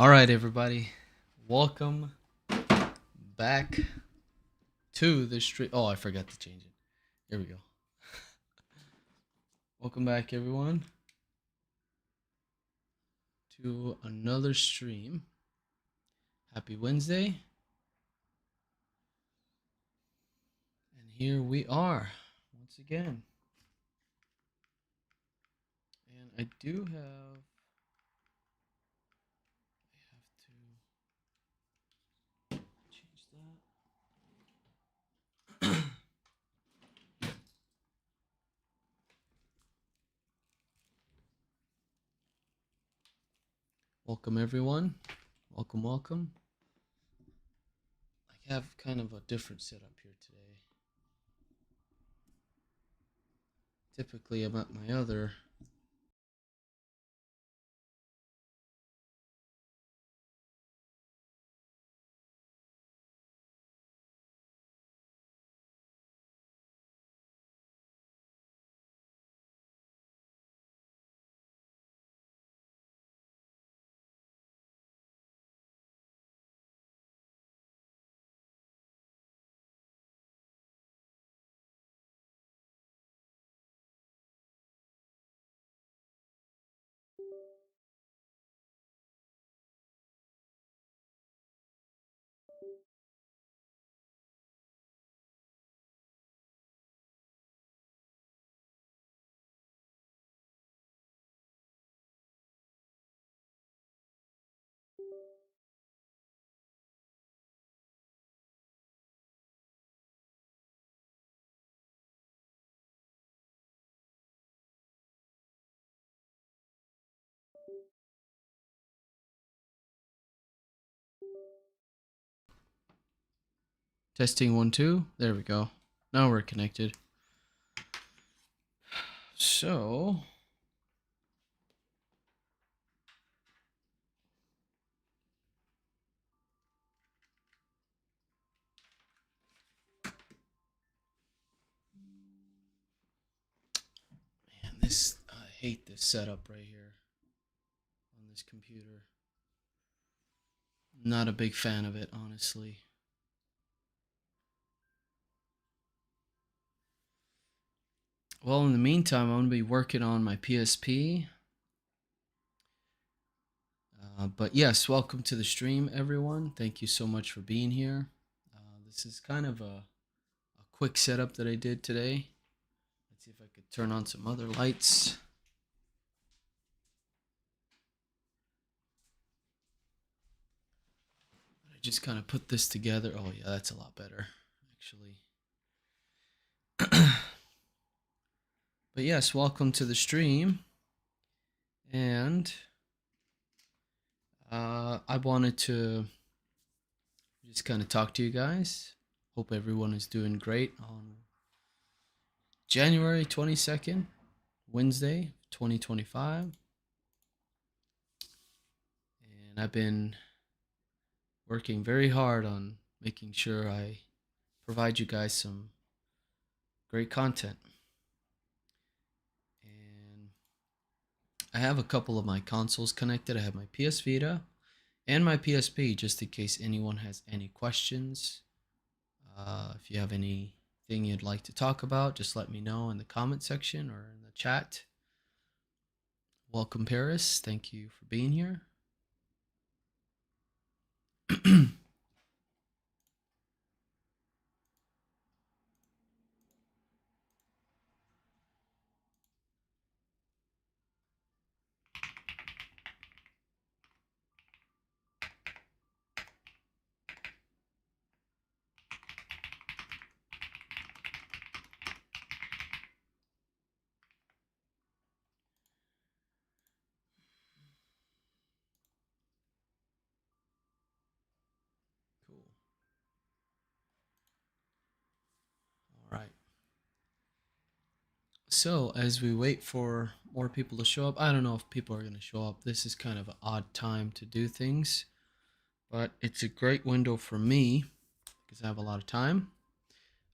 All right, everybody, welcome back to the stream. Oh, I forgot to change it. Here we go. Welcome back, everyone, to another stream. Happy Wednesday. And here we are once again. And I do have to change that. Welcome, everyone. Welcome. I have kind of a different setup here today. Typically, I'm at my other. Testing 1 2. There we go. Now we're connected. So man, I hate this setup right here on this computer. Not a big fan of it, honestly. Well, in the meantime, I'm going to be working on my PSP. But yes, welcome to the stream, everyone. Thank you so much for being here. This is kind of a quick setup that I did today. Let's see if I could turn on some other lights. I just kind of put this together. Oh yeah, that's a lot better, actually. But yes, welcome to the stream. And I wanted to just kind of talk to you guys. Hope everyone is doing great on January 22nd, Wednesday, 2025. And I've been working very hard on making sure I provide you guys some great content. And I have a couple of my consoles connected. I have my PS Vita and my PSP, just in case anyone has any questions. If you have anything you'd like to talk about, just let me know in the comment section or in the chat. Welcome, Paris. Thank you for being here. Cool. All right. So, as we wait for more people to show up, I don't know if people are going to show up. This is kind of an odd time to do things, but it's a great window for me because I have a lot of time.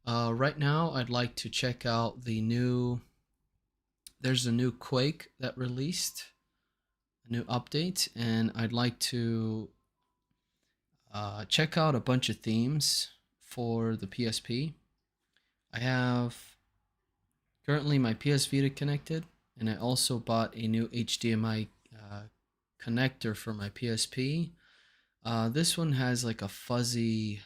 Right now, I'd like to check out there's a new Quake that released. a new update, and I'd like to check out a bunch of themes for the PSP. I have currently my PS Vita connected, and I also bought a new HDMI connector for my PSP. This one has like a fuzzy,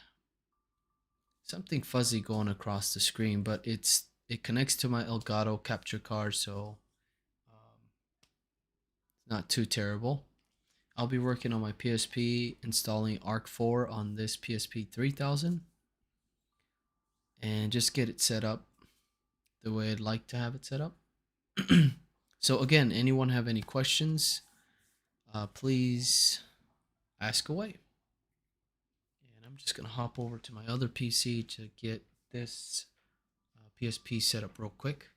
something fuzzy going across the screen, but it connects to my Elgato capture card, so not too terrible. I'll be working on my PSP, installing Arc 4 on this PSP 3000, and just get it set up the way I'd like to have it set up. So again, anyone have any questions, please ask away. And I'm just going to hop over to my other PC to get this PSP set up real quick.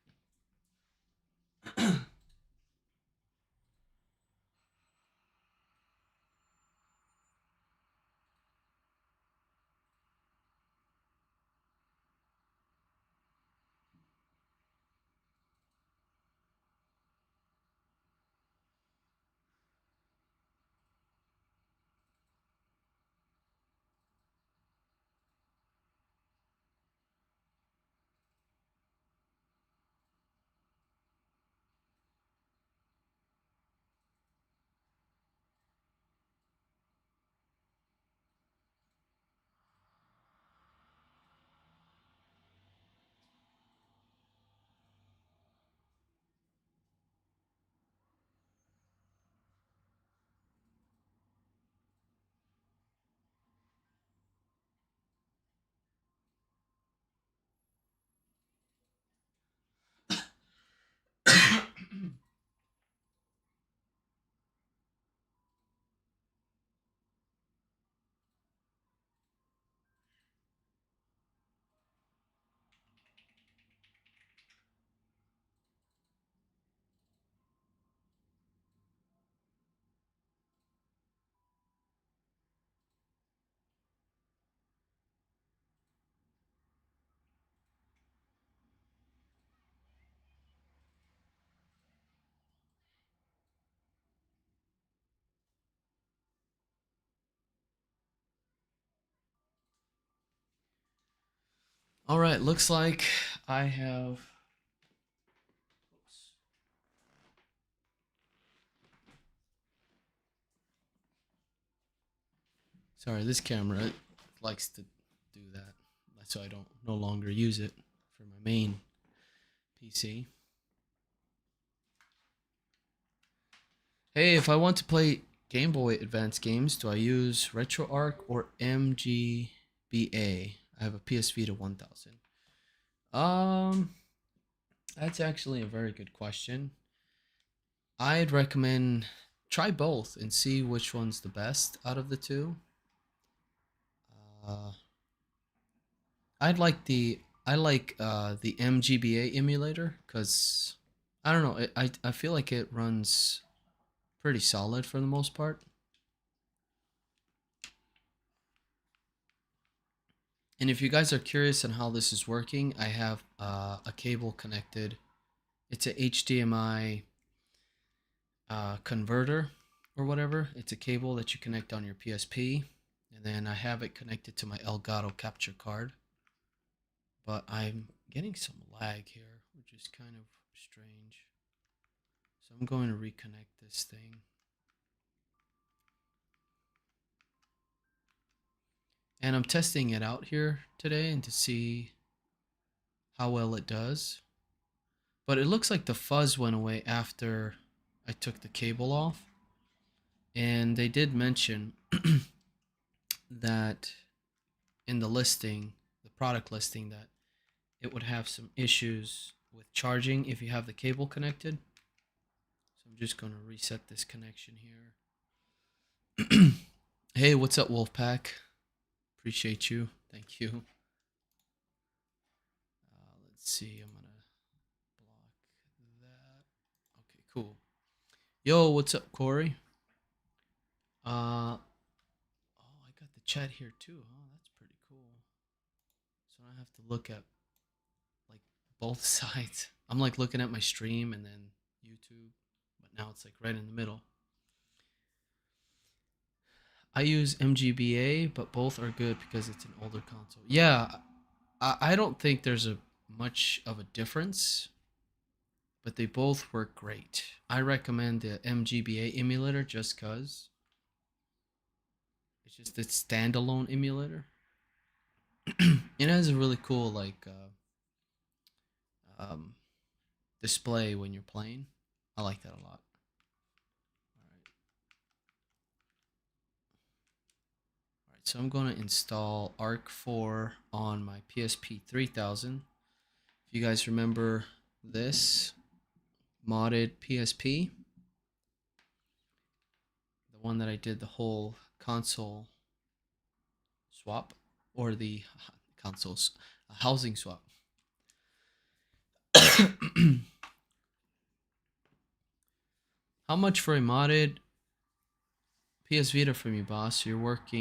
All right, looks like I have. Oops. Sorry, this camera likes to do that, so I don't no longer use it for my main PC. Hey, if I want to play Game Boy Advance games, do I use RetroArch or MGBA? I have a PS Vita 1000. Um, that's actually a very good question. I'd recommend try both and see which one's the best out of the two. Uh, I'd like the I like the MGBA emulator because I don't know. I feel like it runs pretty solid for the most part. And if you guys are curious on how this is working, I have a cable connected. It's a HDMI converter or whatever. It's a cable that you connect on your PSP, and then I have it connected to my Elgato capture card. But I'm getting some lag here, which is kind of strange. So I'm going to reconnect this thing. And I'm testing it out here today and to see how well it does. But it looks like the fuzz went away after I took the cable off. And they did mention that in the listing, the product listing, that it would have some issues with charging if you have the cable connected. So I'm just going to reset this connection here. Hey, what's up, Wolfpack? Appreciate you. Thank you. Let's see. I'm going to block that. Okay, cool. Yo, what's up, Corey? Oh, I got the chat here too. Oh, that's pretty cool. So I have to look at like both sides. I'm like looking at my stream and then YouTube, but now it's like right in the middle. I use MGBA, but both are good because it's an older console. Yeah, I don't think there's a much of a difference, but they both work great. I recommend the MGBA emulator just cause it's just its standalone emulator. It has a really cool um, display when you're playing. I like that a lot. All right, so I'm going to install Arc 4 on my PSP 3000. If you guys remember this modded PSP, the one that I did the whole console swap, or the consoles housing swap. How much for a modded PS Vita from you, boss? Your work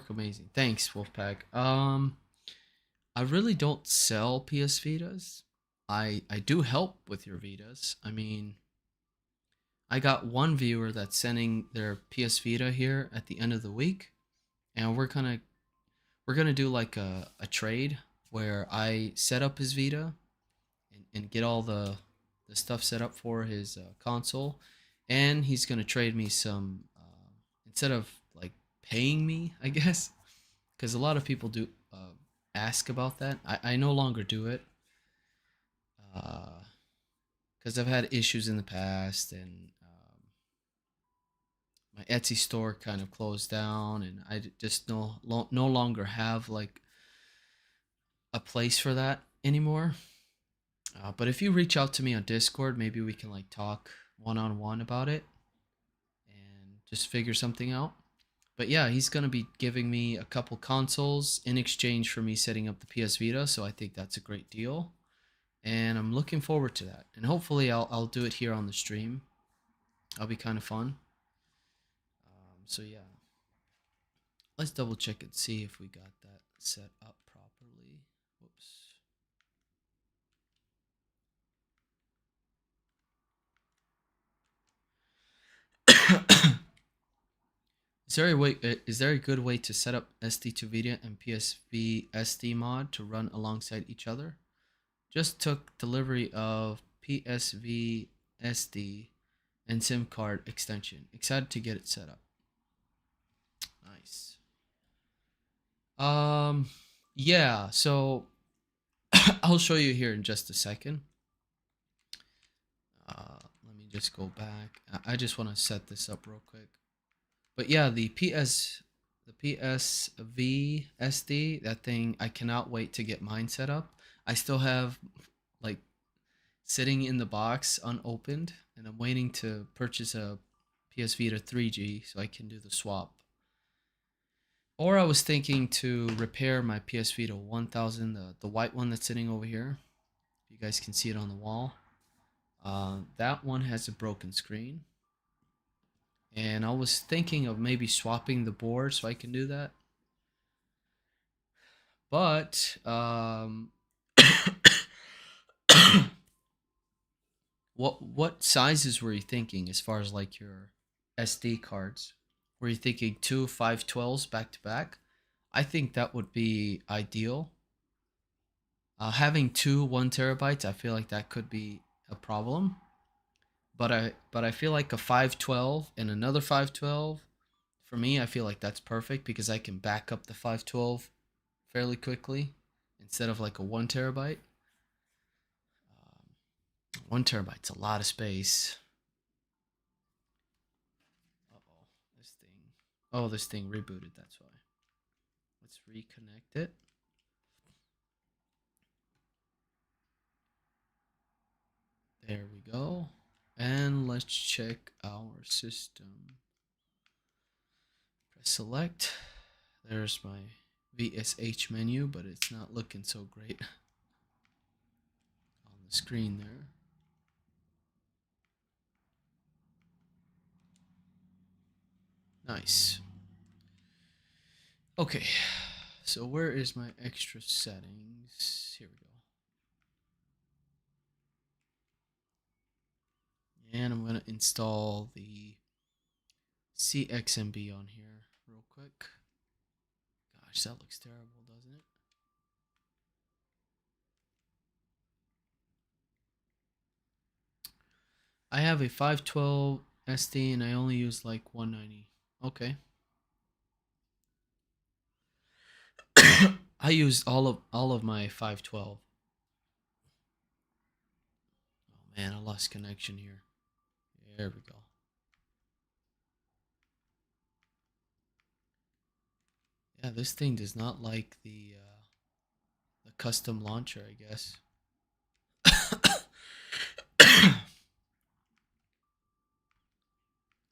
amazing. Thanks, Wolfpack. I really don't sell PS Vitas. I do help with your Vitas. I mean, I got one viewer that's sending their PS Vita here at the end of the week, and we're gonna do like a trade where I set up his Vita and get all the stuff set up for his console, and he's gonna trade me some instead of like paying me, I guess, because a lot of people do ask about that. I no longer do it because I've had issues in the past, and my Etsy store kind of closed down, and I just no longer have like a place for that anymore. But if you reach out to me on Discord, maybe we can like talk one on one about it and just figure something out. But yeah, he's gonna be giving me a couple consoles in exchange for me setting up the PS Vita, so I think that's a great deal, and I'm looking forward to that. And hopefully, I'll do it here on the stream. That'll be kind of fun. So yeah, let's double check and see if we got that set up properly. Whoops. Is there a good way to set up SD2 Vita and PSV SD mod to run alongside each other? Just took delivery of PSV SD and SIM card extension. Excited to get it set up. Nice. Um, yeah. So I'll show you here in just a second. Let me just go back. I just want to set this up real quick. But yeah, the PSV SD, that thing, I cannot wait to get mine set up. I still have like sitting in the box unopened, and I'm waiting to purchase a PS Vita 3G so I can do the swap. Or I was thinking to repair my PS Vita 1000, the white one that's sitting over here. You guys can see it on the wall. That one has a broken screen. And I was thinking of maybe swapping the board so I can do that. But what sizes were you thinking as far as like your SD cards? Were you thinking two 512s back to back? I think that would be ideal. Having two 1 terabytes, I feel like that could be a problem. But I feel like a 512 and another 512, for me, I feel like that's perfect because I can back up the 512 fairly quickly instead of like a 1 terabyte. 1 terabyte's a lot of space. Uh-oh, this thing. Oh, this thing rebooted, that's why. Let's reconnect it. There we go. And let's check our system. Press select. There's my VSH menu, but it's not looking so great on the screen there. Nice. Okay, so where is my extra settings? Here we go. And I'm going to install the CXMB on here real Gosh, that looks terrible, doesn't it? I have a 512 SD and I only use like 190. Okay. I used all of my 512. Oh man, I lost connection here. There we go. Yeah, this thing does not like the custom launcher, I guess.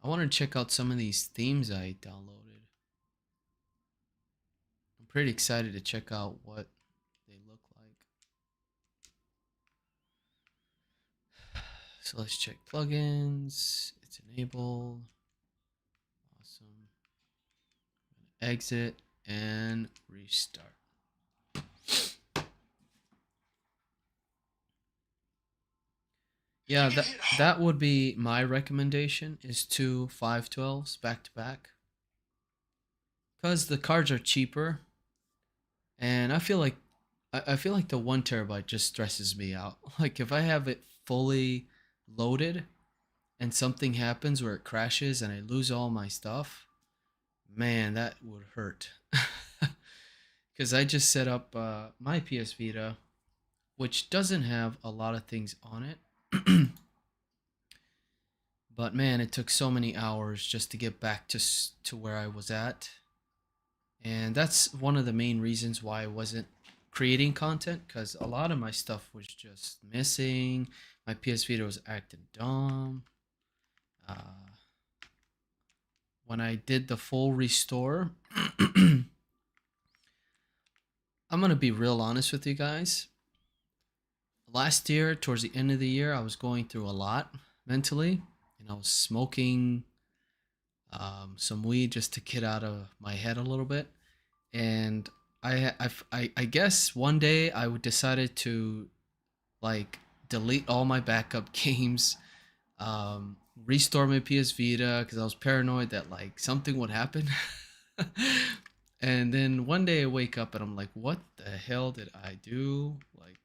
I want to check out some of these themes I downloaded. I'm pretty excited to check out what they look like. So let's check plugins. It's enabled. Awesome. Exit and restart. Yeah, that would be my recommendation, is two 512s back to back. Because the cards are cheaper, and I feel like the 1 terabyte just stresses me out. Like if I have it fully loaded and something happens where it crashes and I lose all my stuff, man, that would hurt. Because I just set up my PS Vita, which doesn't have a lot of things on it. But man, it took so many hours just to get back to where I was at. And that's one of the main reasons why I wasn't creating content, because a lot of my stuff was just missing. My PS Vita was acting dumb. When I did the full restore, I'm going to be real honest with you guys. Last year, towards the end of the year, I was going through a lot mentally, and I was smoking some weed just to get out of my head a little bit. And I guess one day I would decided to like delete all my backup games, restore my PS Vita because I was paranoid that like something would happen. And then one day I wake up and I'm like, what the hell did I do? Like,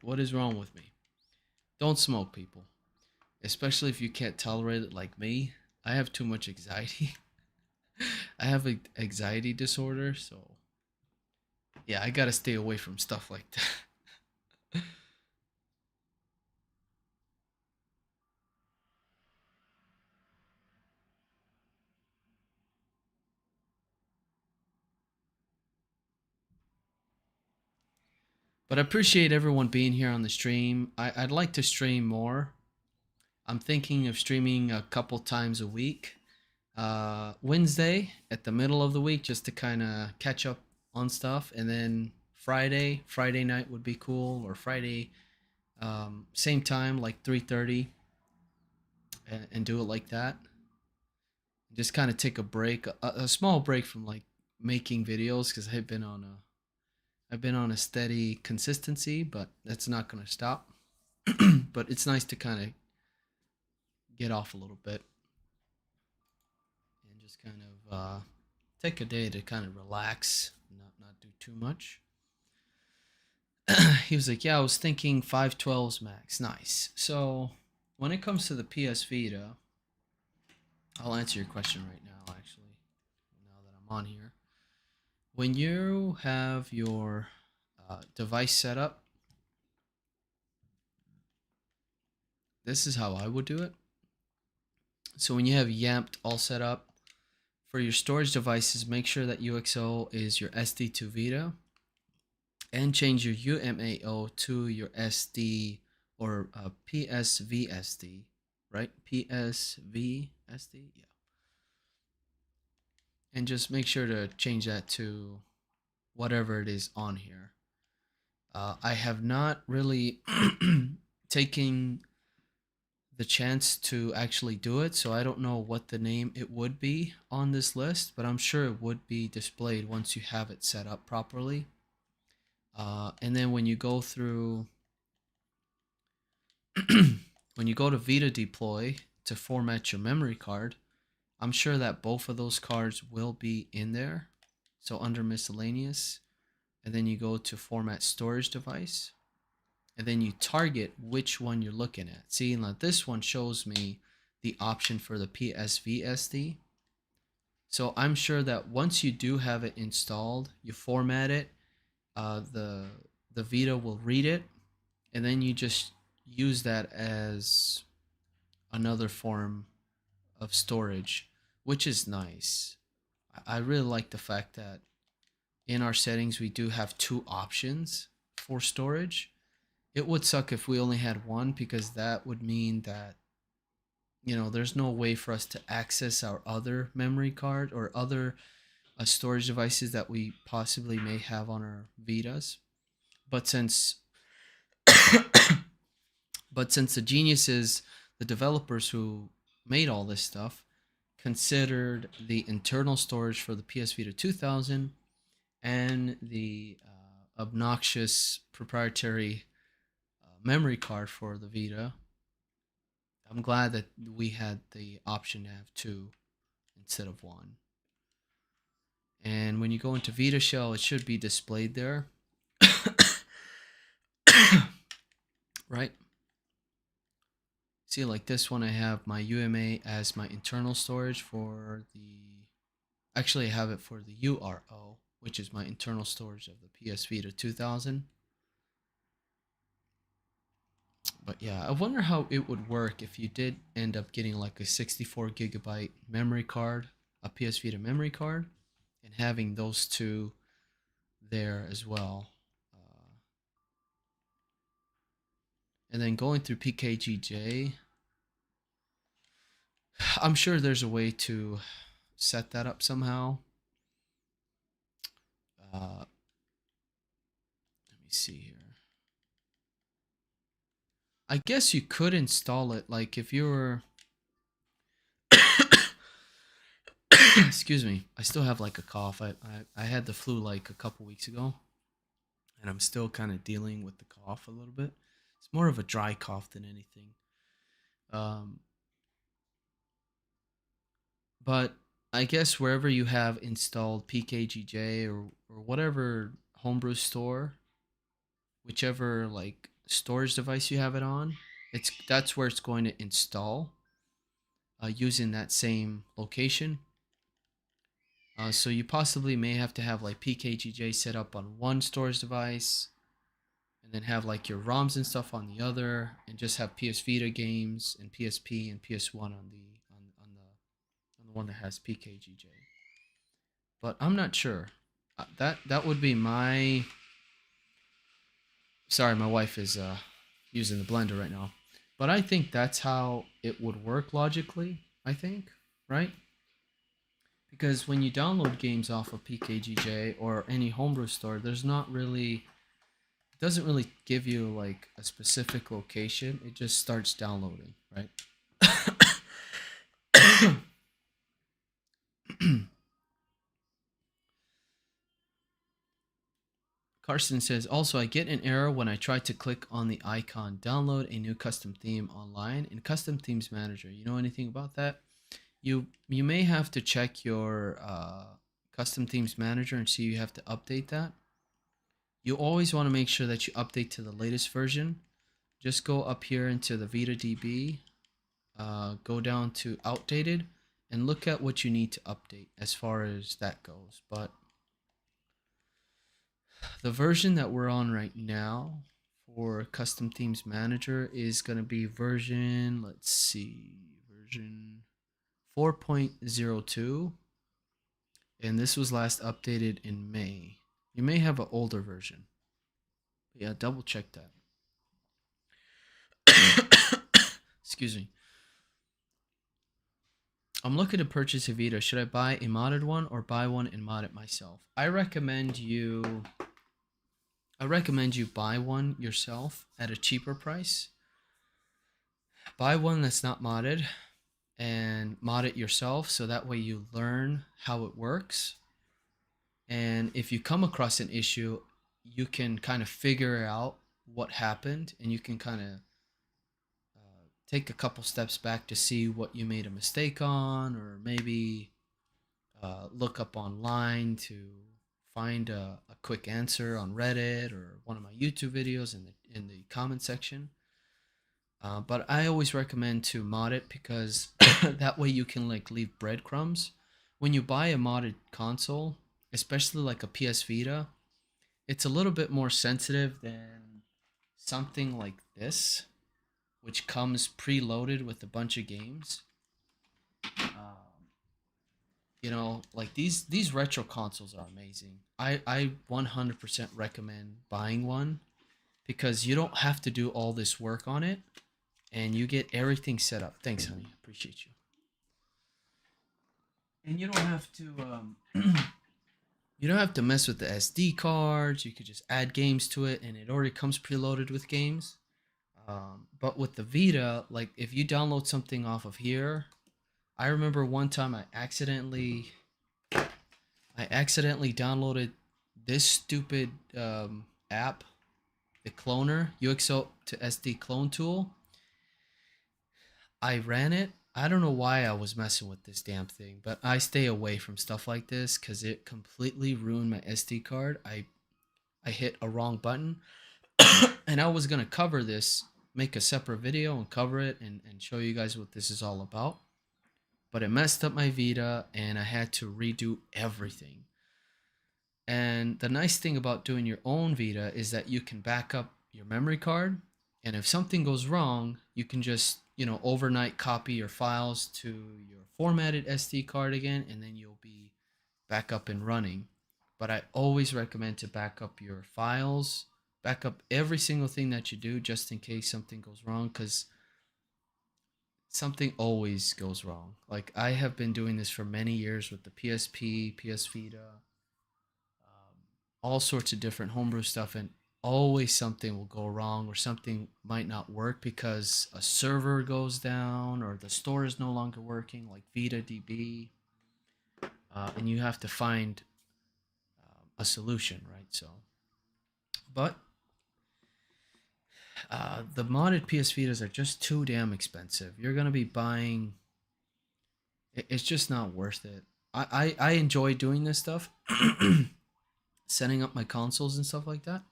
what is wrong with me? Don't smoke, people, especially if you can't tolerate it like me. I have too much anxiety. I have an anxiety disorder, so yeah, I gotta stay away from stuff like that. But I appreciate everyone being here on the stream. I'd like to stream more. I'm thinking of streaming a couple times a week. Wednesday at the middle of the week just to kind of catch up on stuff, and then Friday night would be cool, or Friday same time like 3:30, and do it like that. Just kind of take a break, a small break from like making videos, because I've been on a steady consistency, but that's not going to stop. But it's nice to kind of get off a little bit and just kind of take a day to kind of relax, not do too much. He was like, "Yeah, I was thinking 512s max." Nice. So when it comes to the PS Vita, I'll answer your question right now. Actually, now that I'm on here, when you have your device set up, this is how I would do it. So when you have Yamped all set up, for your storage devices, make sure that UXO is your SD to Vita, and change your UMAO to your SD, or PSVSD, right? PSVSD, yeah. And just make sure to change that to whatever it is on here. I have not really taken the chance to actually do it, so I don't know what the name it would be on this list, but I'm sure it would be displayed once you have it set up properly. And then when you go through, when you go to Vita deploy to format your memory card, I'm sure that both of those cards will be in there. So under miscellaneous, and then you go to format storage device, and then you target which one you're looking at. See, now this one shows me the option for the PSVSD. So I'm sure that once you do have it installed, you format it, the Vita will read it, and then you just use that as another form of storage, which is nice. I really like the fact that in our settings we do have two options for storage. It would suck if we only had one, because that would mean that there's no way for us to access our other memory card or other storage devices that we possibly may have on our Vitas. But since the geniuses, the developers who made all this stuff, considered the internal storage for the PS Vita 2000 and the obnoxious proprietary memory card for the Vita, I'm glad that we had the option to have two instead of one. And when you go into Vita Shell, it should be displayed there. Right? See, like this one, I have my UMA as my internal storage for the. Actually, I have it for the URO, which is my internal storage of the PS Vita 2000. But yeah, I wonder how it would work if you did end up getting like a 64 gigabyte memory card, a PS Vita memory card, and having those two there as well. And then going through PKGJ, I'm sure there's a way to set that up somehow. Let me see here. I guess you could install it, like if you were. Excuse me, I still have like a cough. I had the flu like a couple weeks ago, and I'm still kind of dealing with the cough a little bit. It's more of a dry cough than anything. Um, but I guess wherever you have installed PKGJ or whatever homebrew store, whichever like storage device you have it on, that's where it's going to install using that same location. So you possibly may have to have like PKGJ set up on one storage device, and then have like your ROMs and stuff on the other, and just have PS Vita games and PSP and PS1 on the one that has PKGJ. But I'm not sure. That would be my. Sorry, my wife is using the blender right now. But I think that's how it would work logically. I think, right? Because when you download games off of PKGJ or any homebrew store, there's not really. It doesn't really give you like a specific location. It just starts downloading, right? Carson says, also, I get an error when I try to click on the icon, download a new custom theme online in Custom Themes Manager. You know anything about that? You may have to check your Custom Themes Manager and see you have to update that. You always want to make sure that you update to the latest version. Just go up here into the Vita DB, go down to outdated, and look at what you need to update as far as that goes. But the version that we're on right now for Custom Themes Manager is going to be version, let's see, version 4.02. And this was last updated in May. You may have an older version. But yeah, double check that. Excuse me. I'm looking to purchase a Vita. Should I buy a modded one or buy one and mod it myself? I recommend you buy one yourself at a cheaper price. Buy one that's not modded and mod it yourself, so that way you learn how it works. And if you come across an issue, you can kind of figure out what happened, and you can kind of take a couple steps back to see what you made a mistake on, or maybe look up online to find a quick answer on Reddit or one of my YouTube videos in the comment section. But I always recommend to mod it because that way you can like leave breadcrumbs. When you buy a modded console, especially like a PS Vita, it's a little bit more sensitive than something like this, which comes preloaded with a bunch of games. You know, like these retro consoles are amazing. I 100% recommend buying one because you don't have to do all this work on it and you get everything set up. Thanks, honey. Appreciate you. And you don't have to you don't have to mess with the SD cards. You could just add games to it and it already comes preloaded with games. But with the Vita, like if you download something off of here, I remember one time I accidentally downloaded this stupid app, the cloner, UXO to SD clone tool. I ran it. I don't know why I was messing with this damn thing, but I stay away from stuff like this because it completely ruined my SD card. I hit a wrong button, and I was gonna cover this, make a separate video and cover it and show you guys what this is all about. But it messed up my Vita, and I had to redo everything. And the nice thing about doing your own Vita is that you can back up your memory card. And if something goes wrong, you can just, you know, overnight copy your files to your formatted SD card again, and then you'll be back up and running. But I always recommend to back up your files, back up every single thing that you do just in case something goes wrong, because something always goes wrong. Like I have been doing this for many years with the PSP, PS Vita, all sorts of different homebrew stuff, and always something will go wrong or something might not work because a server goes down or the store is no longer working, like VitaDB, and you have to find a solution, right? So, but the modded PS Vitas are just too damn expensive. You're gonna be buying. It's just not worth it. I enjoy doing this stuff, setting up my consoles and stuff like that.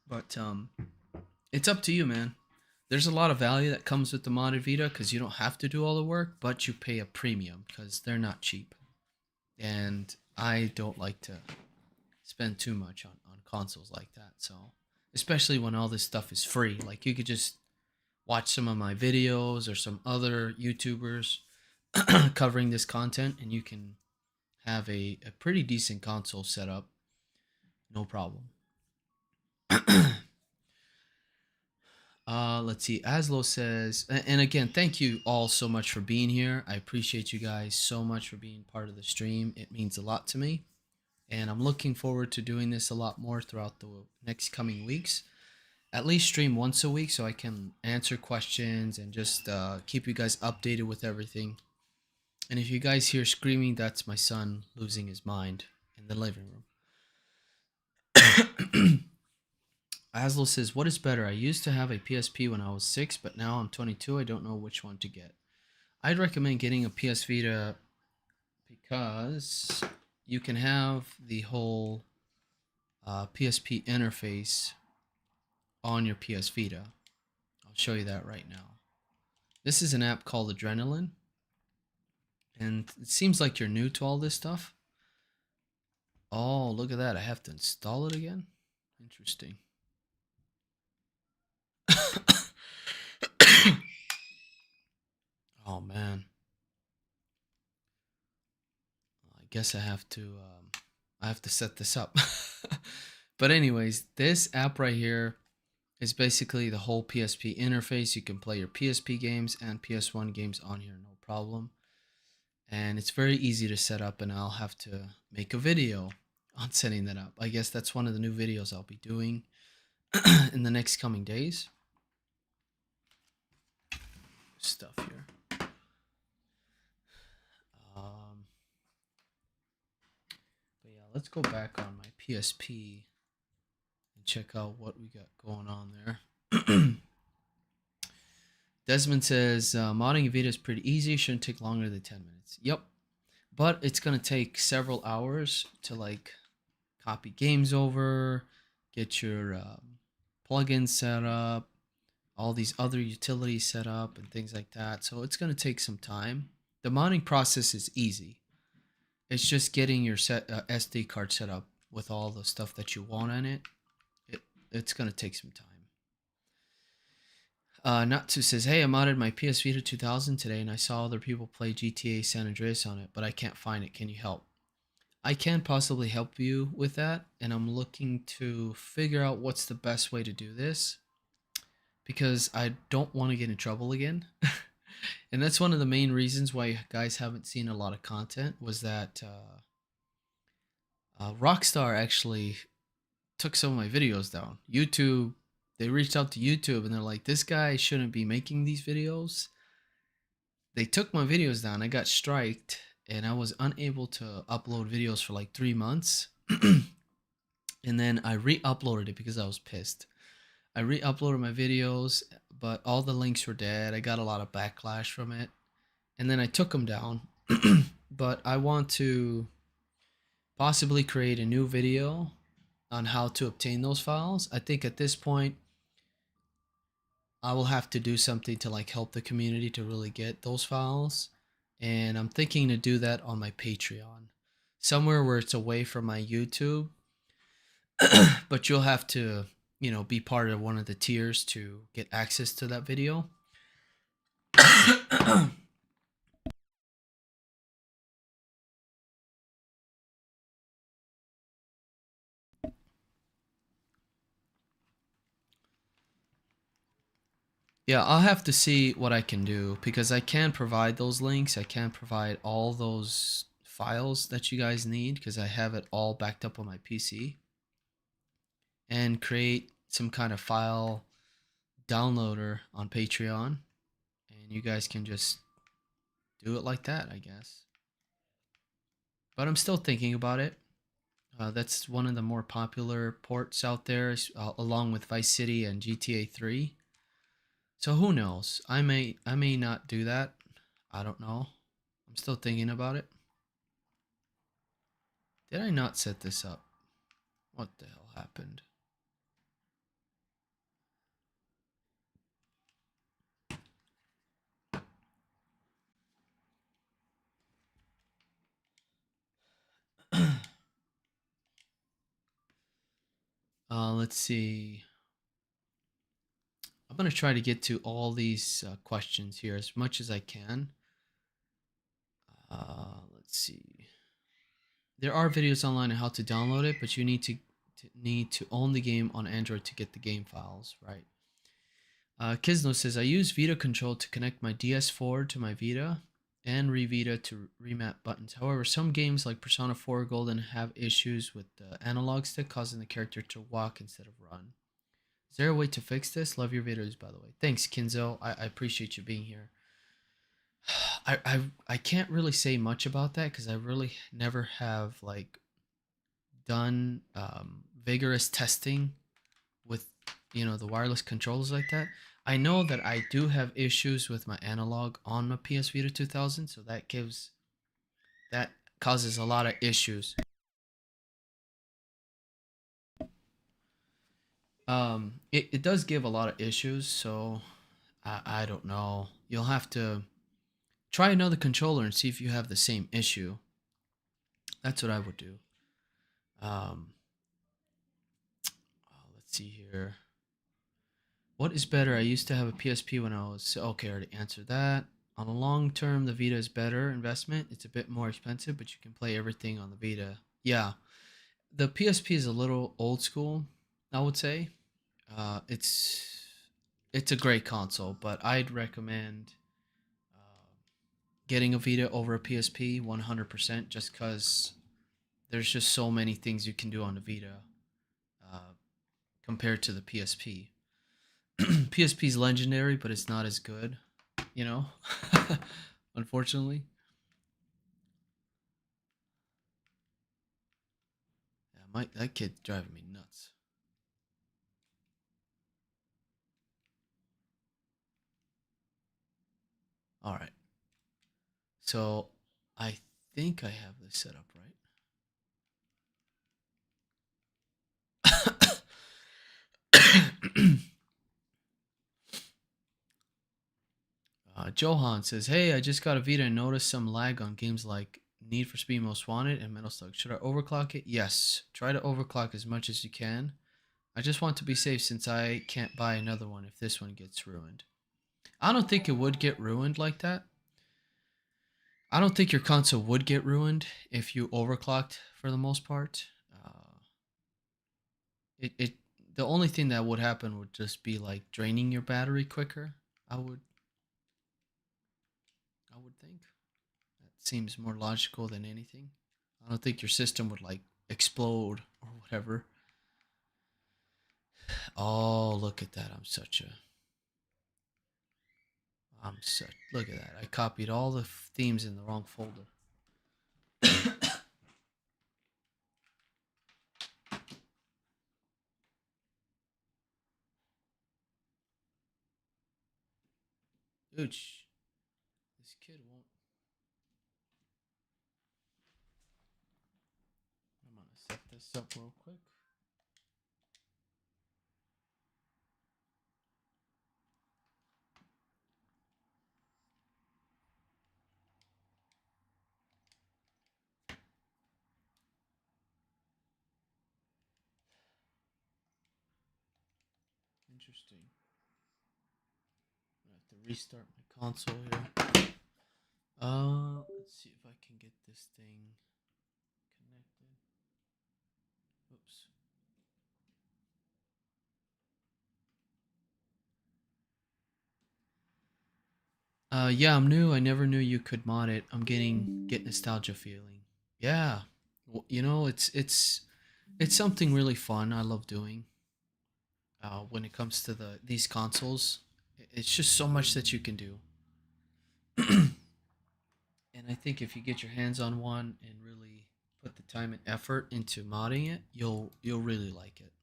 But it's up to you, man. There's a lot of value that comes with the modded Vita because you don't have to do all the work, but you pay a premium because they're not cheap. And I don't like to spend too much on consoles like that. So, especially when all this stuff is free, like you could just watch some of my videos or some other YouTubers covering this content, and you can have a pretty decent console set up, no problem. Let's see. Aslo says, and again, thank you all so much for being here. I appreciate you guys so much for being part of the stream. It means a lot to me. And I'm looking forward to doing this a lot more throughout the next coming weeks. At least stream once a week so I can answer questions and just keep you guys updated with everything. And if you guys hear screaming, that's my son losing his mind in the living room. Aslo says, what is better? I used to have a PSP when I was 6, but now I'm 22. I don't know which one to get. I'd recommend getting a PS Vita because you can have the whole PSP interface on your PS Vita. I'll show you that right now. This is an app called Adrenaline. And it seems like you're new to all this stuff. Oh, look at that. I have to install it again? Interesting. Oh man, I guess I have to set this up. But anyways, this app right here is basically the whole PSP interface. You can play your PSP games and PS1 games on here, no problem. And it's very easy to set up, and I'll have to make a video on setting that up. I guess that's one of the new videos I'll be doing in the next coming days. Stuff here. But yeah, let's go back on my PSP and check out what we got going on there. Desmond says, modding a Vita is pretty easy. Shouldn't take longer than 10 minutes. Yep. but it's gonna take several hours to like copy games over, get your plugins set up, all these other utilities set up, and things like that. So it's gonna take some time. The modding process is easy. It's just getting your SD card set up with all the stuff that you want on it. it it's gonna take some time. Natsu says, "Hey, I modded my PS Vita 2000 today, and I saw other people play GTA San Andreas on it, but I can't find it. Can you help?" I can possibly help you with that, and I'm looking to figure out what's the best way to do this because I don't want to get in trouble again. And that's one of the main reasons why you guys haven't seen a lot of content was that Rockstar actually took some of my videos down. YouTube, they reached out to YouTube and they're like, this guy shouldn't be making these videos. They took my videos down. I got striked and I was unable to upload videos for like 3 months. And then I re-uploaded it because I was pissed. I re-uploaded my videos, but all the links were dead. I got a lot of backlash from it. And then I took them down. But I want to possibly create a new video on how to obtain those files. I think at this point, I will have to do something to like help the community to really get those files. And I'm thinking to do that on my Patreon, somewhere where it's away from my YouTube. But you'll have to, be part of one of the tiers to get access to that video. Yeah, I'll have to see what I can do because I can provide those links. I can provide all those files that you guys need because I have it all backed up on my PC and create some kind of file downloader on Patreon. And you guys can just do it like that, I guess. But I'm still thinking about it. That's one of the more popular ports out there, along with Vice City and GTA 3. So who knows? I may not do that. I don't know. I'm still thinking about it. Did I not set this up? What the hell happened? Let's see. I'm gonna try to get to all these questions here as much as I can. Let's see. There are videos online on how to download it, but you need to own the game on Android to get the game files, right? Kizno says, I use Vita control to connect my DS4 to my Vita and ReVita to remap buttons. However, some games like Persona 4 Golden have issues with the analog stick causing the character to walk instead of run. Is there a way to fix this? Love your videos, by the way. Thanks, Kinzo. I appreciate you being here. I can't really say much about that because I really never have like done vigorous testing with the wireless controllers like that. I know that I do have issues with my analog on my PS Vita 2000, so that causes a lot of issues. It does give a lot of issues, so I don't know. You'll have to try another controller and see if you have the same issue. That's what I would do. Um, let's see here. What is better? I used to have a PSP when I was okay. I already answered that. On the long term, the Vita is better investment. It's a bit more expensive, but you can play everything on the Vita. Yeah, the PSP is a little old school, I would say. It's a great console, but I'd recommend uh, getting a Vita over a PSP 100% just because there's just so many things you can do on the Vita uh, compared to the PSP. PSP is legendary, but it's not as good, you know. Unfortunately, yeah, that kid's driving me nuts. All right, so I think I have this set up right. Johan says, "Hey, I just got a Vita and noticed some lag on games like Need for Speed Most Wanted and Metal Slug. Should I overclock it?" Yes. Try to overclock as much as you can. I just want to be safe since I can't buy another one if this one gets ruined. I don't think it would get ruined like that. I don't think your console would get ruined if you overclocked for the most part. It the only thing that would happen would just be like draining your battery quicker. I would I would think that seems more logical than anything. I don't think your system would like explode or whatever. Oh, look at that! I'm such. Look at that! I copied all the themes in the wrong folder. Ooch! This kid won't. I'm gonna set this up real quick. Interesting. I have to restart my console here. Let's see if I can get this thing connected. Oops. Yeah, I'm new. I never knew you could mod it. I'm get nostalgia feeling. Yeah, well, you know, it's something really fun. I love doing. When it comes to these consoles, it's just so much that you can do. And I think if you get your hands on one and really put the time and effort into modding it, you'll really like it.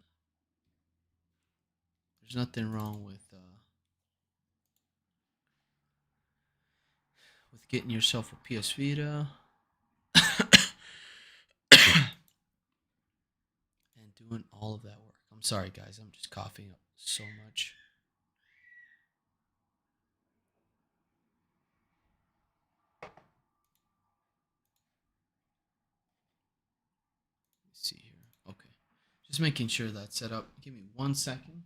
There's nothing wrong with getting yourself a PS Vita and doing all of that work. I'm sorry, guys. I'm just coughing up so much. Let's see here. Okay. Just making sure that's set up. Give me 1 second.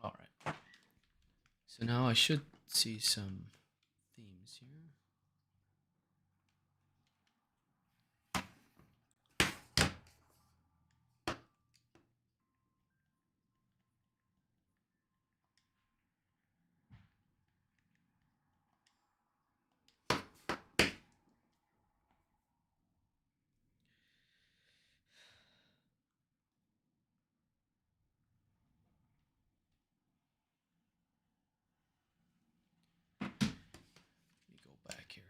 All right. So now I should see some themes here. Let me go back here.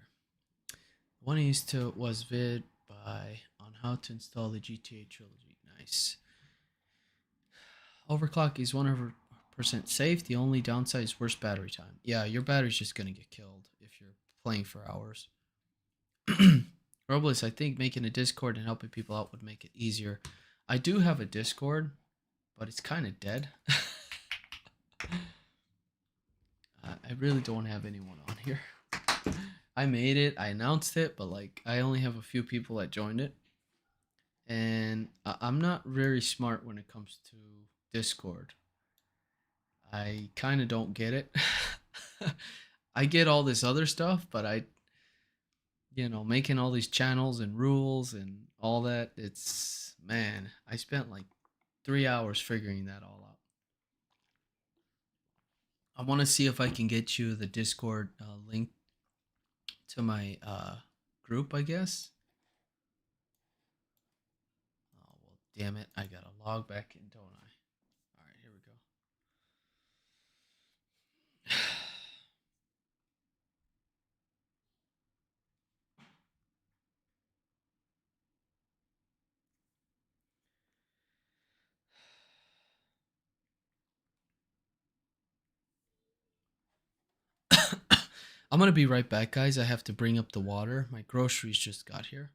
One I used to was vid by on how to install the GTA trilogy. Nice. Overclock is 100% safe. The only downside is worse battery time. Yeah, your battery's just gonna get killed if you're playing for hours. Robles, I think making a Discord and helping people out would make it easier. I do have a Discord, but it's kind of dead. I really don't have anyone on here. I made it, I announced it, but like I only have a few people that joined it. And I'm not very smart when it comes to Discord. I kind of don't get it. I get all this other stuff, but making all these channels and rules and all that, man, I spent like 3 hours figuring that all out. I want to see if I can get you the Discord link to my group, I guess. Oh, well, damn it. I got to log back in, don't I? All right, here we go. I'm gonna be right back, guys. I have to bring up the water. My groceries just got here.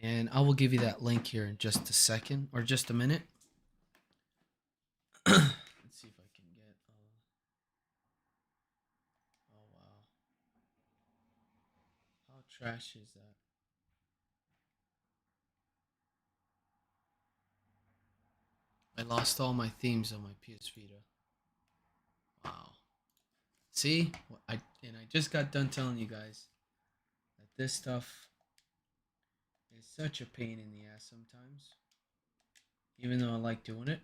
And I will give you that link here in just a second or just a minute. Let's see if I can get. Oh, wow. How trash is that? I lost all my themes on my PS Vita. Wow. See? And I just got done telling you guys that this stuff is such a pain in the ass sometimes. Even though I like doing it.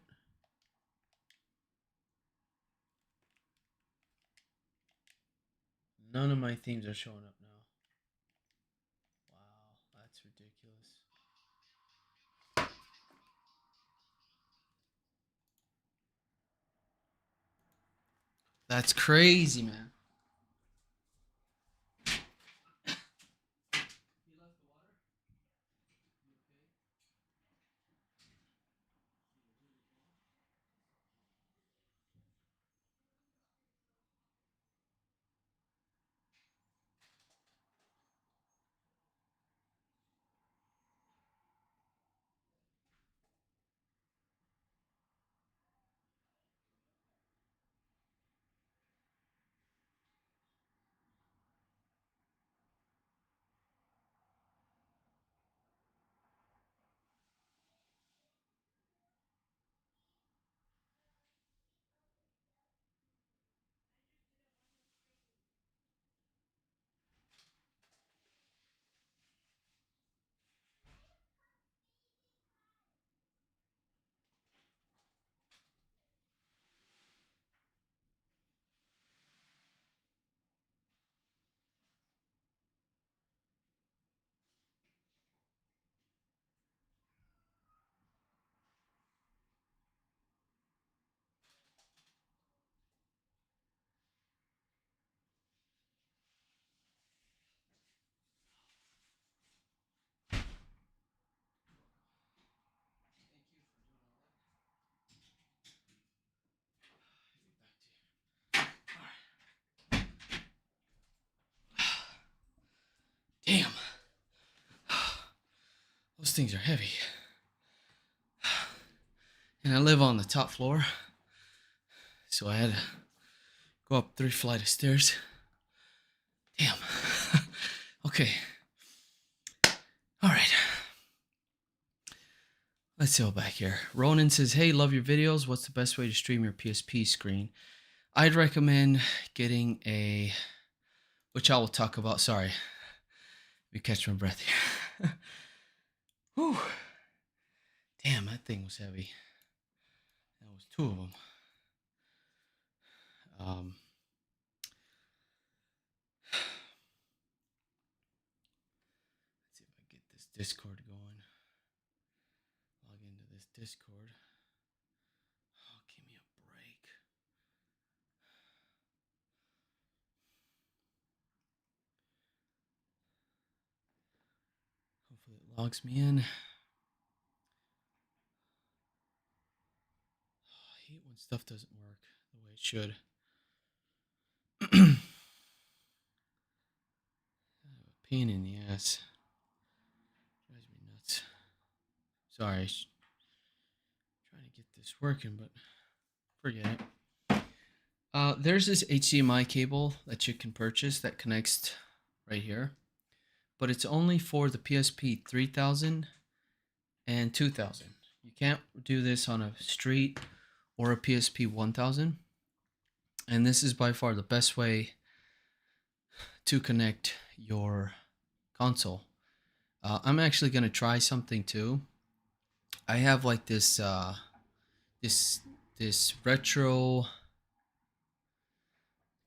None of my themes are showing up now. Wow, that's ridiculous. That's crazy, man. You left the water? You okay? Thank you for doing all that. Damn. Those things are heavy. And I live on the top floor. So I had to go up 3 flights of stairs. Damn. Okay. All right. Let's go back here. Ronan says, hey, love your videos. What's the best way to stream your PSP screen? I'd recommend getting a, which I will talk about. Sorry. Let me catch my breath here. Whew. Damn, that thing was heavy. That was 2 of them. Let's see if I get this Discord going. Log into this Discord. Oh, give me a break. Hopefully it logs me in. Oh, I hate when stuff doesn't work the way it should. Pain in the ass. Drives me nuts. Sorry. Trying to get this working, but forget it. There's this HDMI cable that you can purchase that connects right here, but it's only for the PSP 3000 and 2000. You can't do this on a street or a PSP 1000, and this is by far the best way to connect your console. I'm actually gonna try something too. I have like this this retro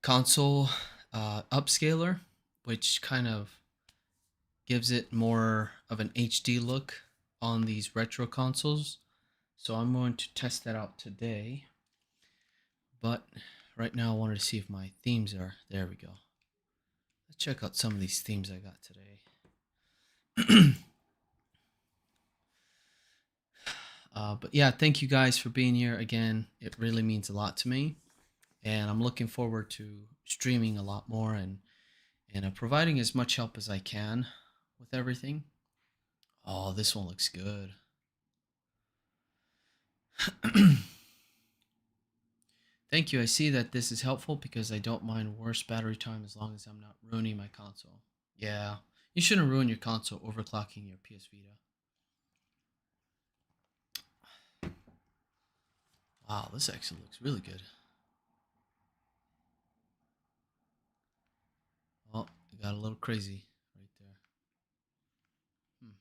console upscaler, which kind of gives it more of an HD look on these retro consoles. So I'm going to test that out today. But right now I wanted to see if my themes are, there we go. Let's check out some of these themes I got today. But yeah, thank you guys for being here again. It really means a lot to me. and I'm looking forward to streaming a lot more and providing as much help as I can with everything. Oh, this one looks good. Thank you. I see that this is helpful because I don't mind worse battery time as long as I'm not ruining my console. Yeah, you shouldn't ruin your console overclocking your PS Vita. Wow, this actually looks really good. Oh, it got a little crazy right there. Hmm.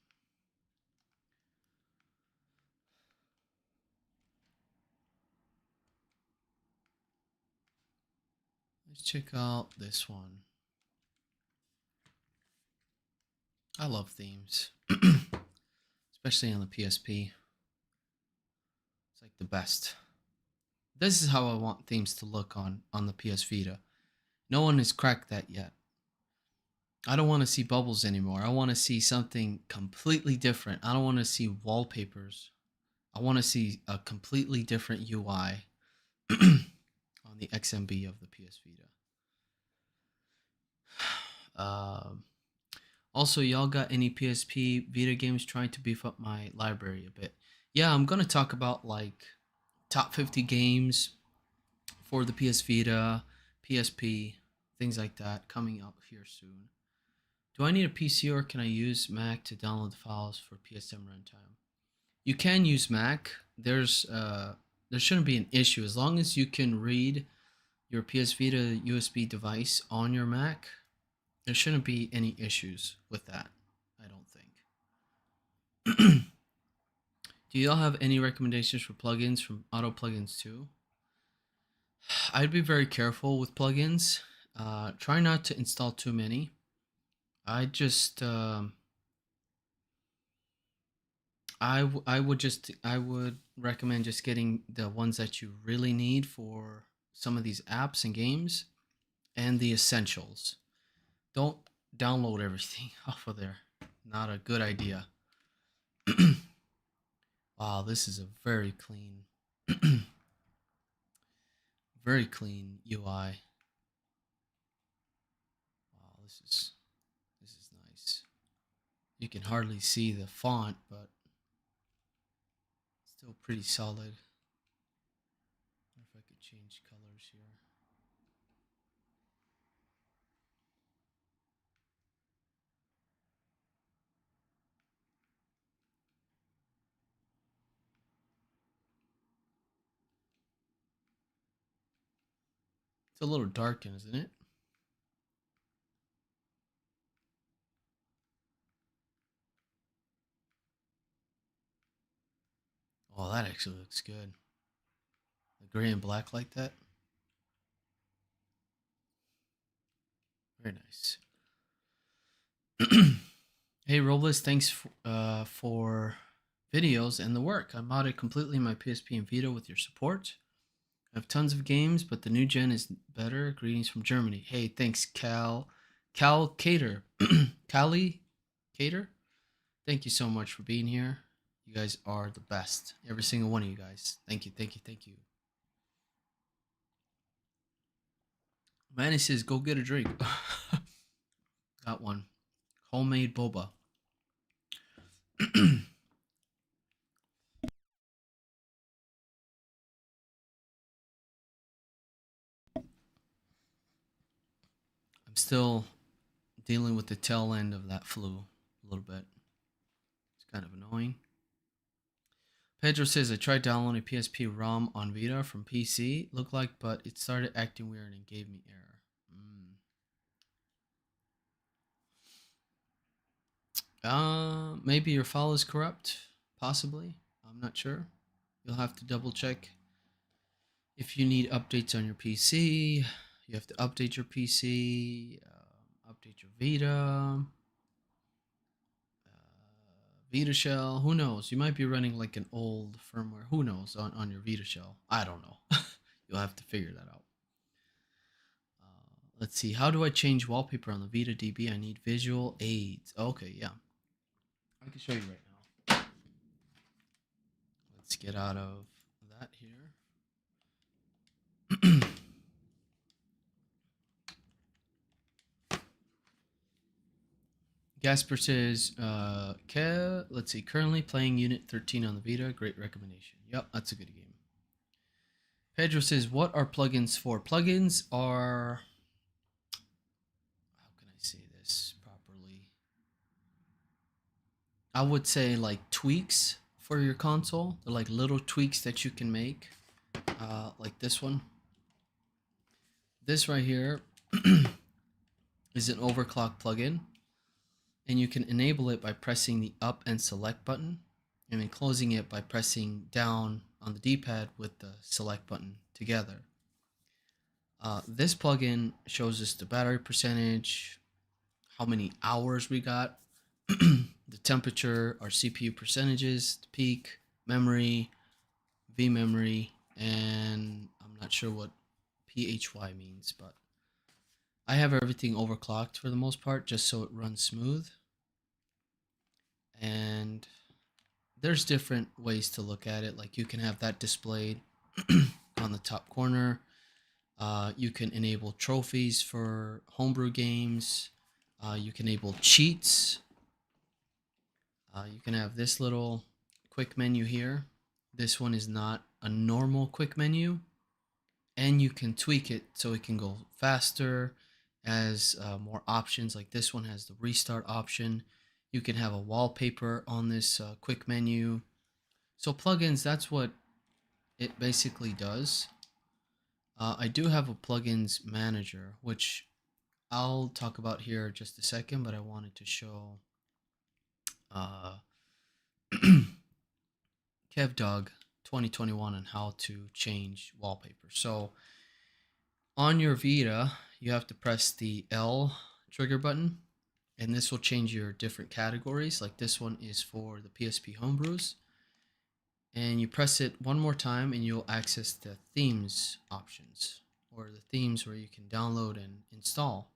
Let's check out this one. I love themes, especially on the PSP. It's like the best. This is how I want themes to look on the PS Vita. No one has cracked that yet. I don't want to see bubbles anymore. I want to see something completely different. I don't want to see wallpapers. I want to see a completely different UI on the XMB of the PS Vita. Um, Also, y'all got any PSP Vita games trying to beef up my library a bit? Yeah, I'm gonna talk about like top 50 games for the PS Vita, PSP, things like that coming up here soon. Do I need a PC or can I use Mac to download the files for PSM runtime? You can use Mac. There shouldn't be an issue as long as you can read your PS Vita USB device on your Mac. There shouldn't be any issues with that. I don't think. Do y'all have any recommendations for plugins from Auto Plugins too? I'd be very careful with plugins. Try not to install too many. I just I would recommend just getting the ones that you really need for some of these apps and games and the essentials. Don't download everything off of there. Not a good idea. Wow, this is a very clean very clean UI. Wow, this is nice. You can hardly see the font, but still pretty solid. I wonder if I could change colors here. It's a little dark, isn't it? Oh, that actually looks good. The gray and black like that. Very nice. Hey, Robles, thanks for videos and the work. I modded completely my PSP and Vita with your support. I have tons of games, but the new gen is better. Greetings from Germany. Hey, thanks, Cal Cater. Cali Cater? Thank you so much for being here. You guys are the best. Every single one of you guys. Thank you, thank you, thank you. Manny says, go get a drink. Got one. Homemade boba. I'm still dealing with the tail end of that flu a little bit. It's kind of annoying. Pedro says, I tried downloading PSP ROM on Vita from PC. Looked like, but it started acting weird and gave me error. Maybe your file is corrupt. Possibly. I'm not sure. You'll have to double check. If you need updates on your PC, you have to update your PC, update your Vita, Vita shell. Who knows? You might be running like an old firmware. Who knows on your Vita shell? I don't know. You'll have to figure that out. Let's see. How do I change wallpaper on the Vita DB? I need visual aids. Okay, yeah. I can show you right now. Let's get out of that here. Gasper says, let's see, currently playing Unit 13 on the Vita. Great recommendation. Yep, that's a good game. Pedro says, what are plugins for? Plugins are, how can I say this properly? I would say like tweaks for your console. They're like little tweaks that you can make, like this one. This right here is an overclock plugin, and you can enable it by pressing the up and select button, and then closing it by pressing down on the D-pad with the select button together. This plugin shows us the battery percentage, how many hours we got, the temperature, our CPU percentages, the peak, memory, vMemory, and I'm not sure what PHY means, but I have everything overclocked for the most part just so it runs smooth. And there's different ways to look at it. Like you can have that displayed on the top corner. You can enable trophies for homebrew games. You can enable cheats. You can have this little quick menu here. This one is not a normal quick menu, and you can tweak it so it can go faster, as more options. Like this one has the restart option. You can have a wallpaper on this quick menu. So plugins, that's what it basically does. I do have a plugins manager, which I'll talk about here in just a second, but I wanted to show uh, KevDog 2021 on how to change wallpaper. So on your Vita, you have to press the L trigger button, and this will change your different categories. Like this one is for the PSP homebrews. And you press it one more time and you'll access the themes options, or the themes where you can download and install.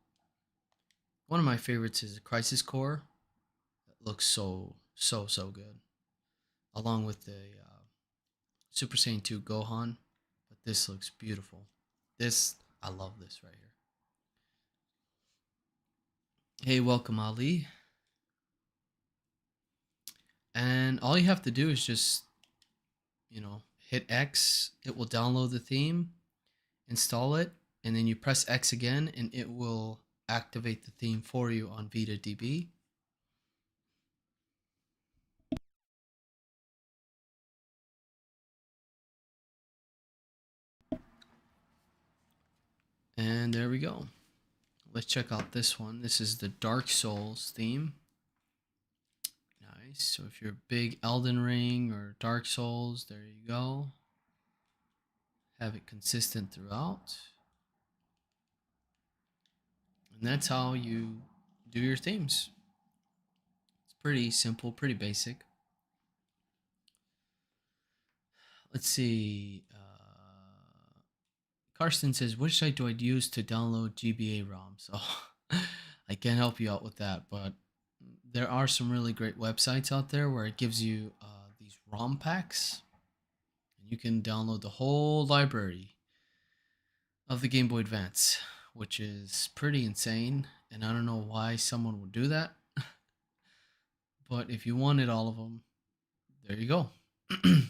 One of my favorites is the Crisis Core. It looks so good, along with the Super Saiyan 2 Gohan. But this looks beautiful. I love this right here. Hey, welcome Ali. And all you have to do is just, hit X. It will download the theme, install it, and then you press X again and it will activate the theme for you on VitaDB. And there we go. Let's check out this one. This is the Dark Souls theme. Nice. So if you're a big Elden Ring or Dark Souls, there you go. Have it consistent throughout. And that's how you do your themes. It's pretty simple, pretty basic. Let's see. Karsten says, which site do I use to download GBA ROMs? So I can't help you out with that, but there are some really great websites out there where it gives you these ROM packs, and you can download the whole library of the Game Boy Advance, which is pretty insane, and I don't know why someone would do that. But if you wanted all of them, there you go. Do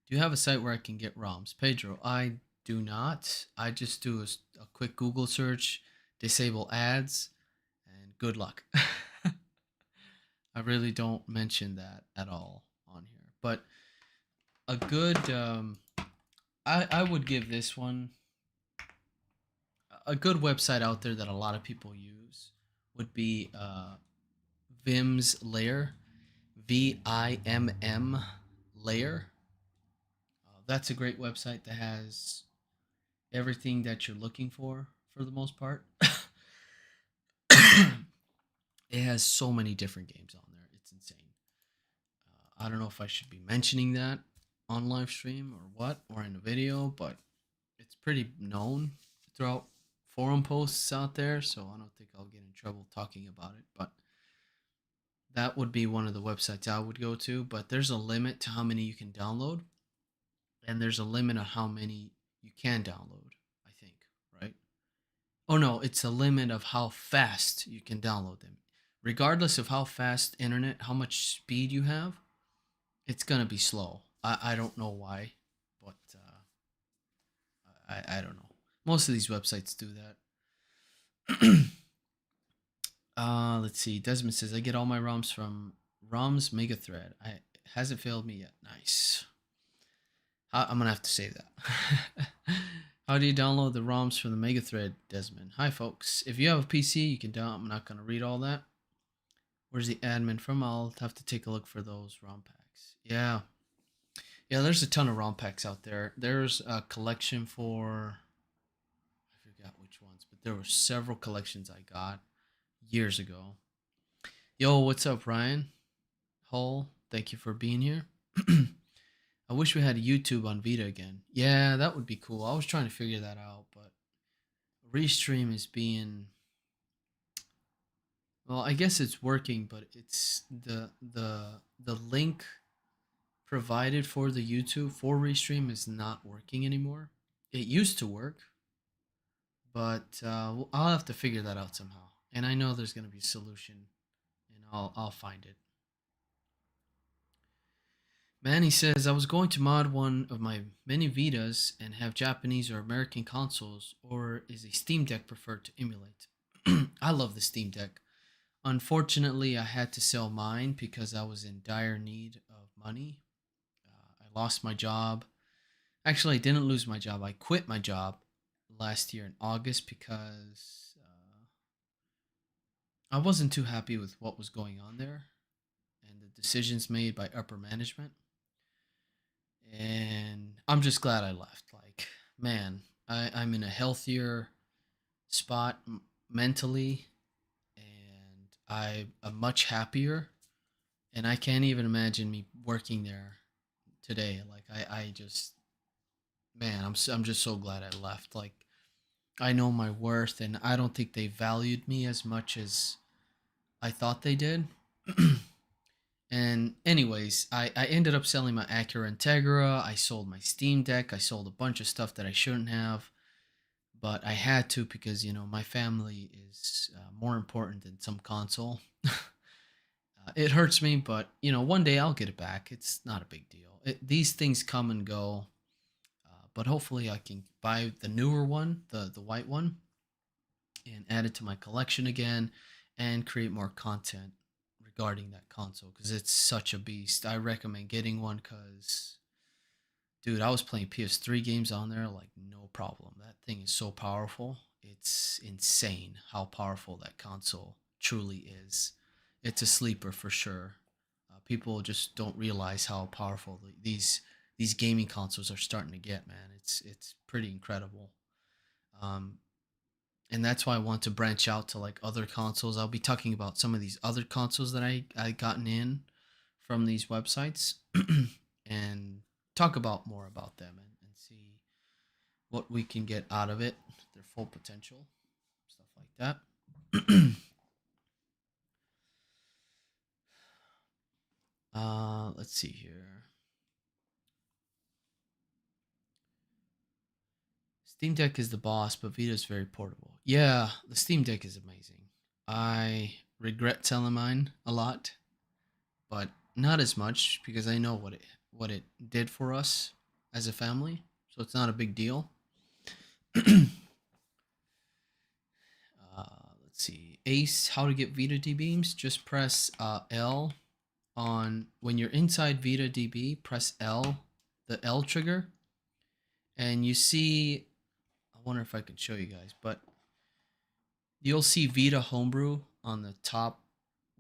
you have a site where I can get ROMs? Pedro, I do not. I just do a quick Google search, disable ads, and good luck. I really don't mention that at all on here. But a good, I would give this one, a good website out there that a lot of people use would be Vim's Layer, VIMM Layer. That's a great website that has everything that you're looking for the most part. It has so many different games on there. It's insane. I don't know if I should be mentioning that on live stream or what, or in a video, but it's pretty known throughout forum posts out there, so I don't think I'll get in trouble talking about it. But that would be one of the websites I would go to. But there's a limit to how many you can download, and there's a limit on how many you can download, I think, right? Oh no, it's a limit of how fast you can download them. regardless of how fast internet, how much speed you have, it's gonna be slow. I don't know why, but I don't know. Most of these websites do that. Let's see. Desmond says I get all my ROMs from ROMs Megathread. I hasn't failed me yet. Nice. I'm gonna have to save that. How do you download the ROMs from the Megathread, Desmond? Hi, folks. If you have a PC, you can download. I'm not gonna read all that. Where's the admin from? I'll have to take a look for those ROM packs. Yeah, yeah. There's a ton of ROM packs out there. There's a collection for I forgot which ones, but there were several collections I got years ago. Yo, what's up, Ryan? Hull, thank you for being here. I wish we had YouTube on Vita again. Yeah, that would be cool. I was trying to figure that out, but Restream is being well, I guess it's working, but it's the link provided for the YouTube for Restream is not working anymore. It used to work, but I'll have to figure that out somehow. And I know there's gonna be a solution, and I'll find it. Manny says I was going to mod one of my many Vitas and have Japanese or American consoles, or is a Steam Deck preferred to emulate? I love the Steam Deck. Unfortunately, I had to sell mine because I was in dire need of money. I lost my job. Actually, I didn't lose my job. I quit my job last year in August because I wasn't too happy with what was going on there and the decisions made by upper management. And I'm just glad I left. Like, man, I'm in a healthier spot mentally, and I'm much happier. And I can't even imagine me working there today. Like, I just, man, I'm just so glad I left. Like, I know my worth, and I don't think they valued me as much as I thought they did. And anyways, I ended up selling my Acura Integra. I sold my Steam Deck. I sold a bunch of stuff that I shouldn't have, but I had to because my family is more important than some console. It hurts me, but one day I'll get it back. It's not a big deal. These things come and go, but hopefully I can buy the newer one, the white one, and add it to my collection again and create more content regarding that console because it's such a beast. I recommend getting one because, dude, I was playing PS3 games on there like no problem. That thing is so powerful. It's insane how powerful that console truly is. It's a sleeper for sure. People just don't realize how powerful these gaming consoles are starting to get, man. It's pretty incredible. Um, and that's why I want to branch out to like other consoles. I'll be talking about some of these other consoles that I gotten in from these websites and talk about more about them and see what we can get out of it, their full potential, stuff like that. Let's see here. Steam Deck is the boss, but Vita is very portable. Yeah, the Steam Deck is amazing. I regret selling mine a lot, but not as much because I know what it did for us as a family, so it's not a big deal. Let's see, Ace, how to get Vita DBs? Just press L on when you're inside Vita DB. Press L, the L trigger, and you see. I wonder if I can show you guys, but you'll see Vita Homebrew on the top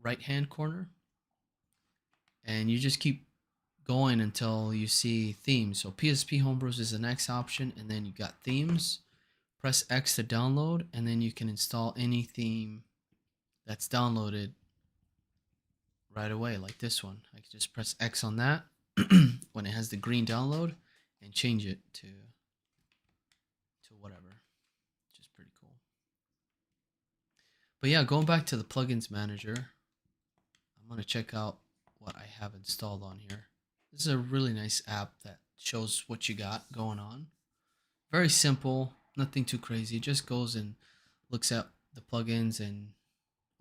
right hand corner, and you just keep going until you see themes. So PSP Homebrews is the next option, and then you got themes. Press X to download, and then you can install any theme that's downloaded right away, like this one. I can just press X on that when it has the green download and change it to whatever, which is pretty cool. But yeah, going back to the plugins manager, I'm going to check out what I have installed on here. This is a really nice app that shows what you got going on. Very simple, nothing too crazy. It just goes and looks at the plugins and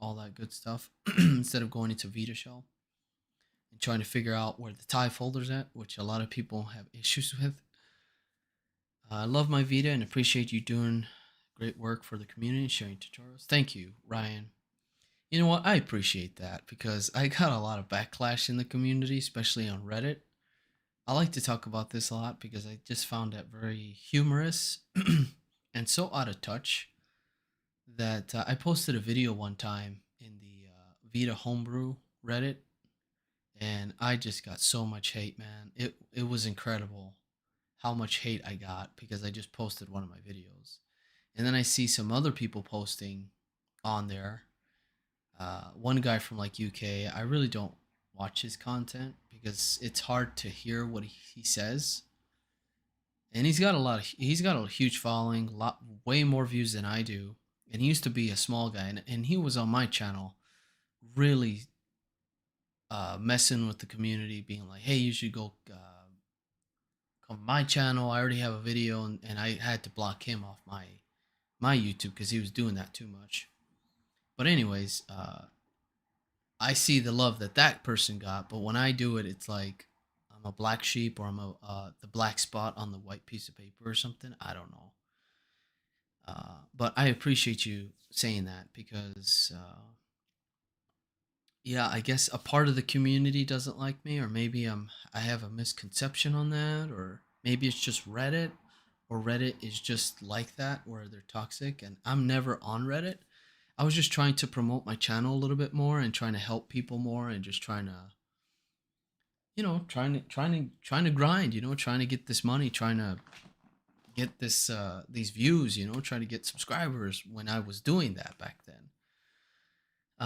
all that good stuff, instead of going into Vita shell and trying to figure out where the tie folder's at, which a lot of people have issues with. I love my Vita and appreciate you doing great work for the community and sharing tutorials. Thank you, Ryan. You know what? I appreciate that because I got a lot of backlash in the community, especially on Reddit. I like to talk about this a lot because I just found it very humorous and so out of touch that I posted a video one time in the Vita Homebrew Reddit, and I just got so much hate, man. It was incredible how much hate I got because I just posted one of my videos, and then I see some other people posting on there. One guy from like UK, I really don't watch his content because it's hard to hear what he says, and he's got a huge following, lot way more views than I do, and he used to be a small guy, and he was on my channel, really messing with the community, being like, "Hey, you should go come to my channel. I already have a video," and I had to block him off my YouTube because he was doing that too much. But anyways, I see the love that that person got, but when I do it, it's like I'm a black sheep or I'm a the black spot on the white piece of paper or something. I don't know. But I appreciate you saying that because yeah, I guess a part of the community doesn't like me, or maybe I have a misconception on that, or maybe it's just Reddit, or Reddit is just like that where they're toxic, and I'm never on Reddit. I was just trying to promote my channel a little bit more and trying to help people more and just trying to, trying to grind, trying to get this money, trying to get these views, trying to get subscribers when I was doing that back then.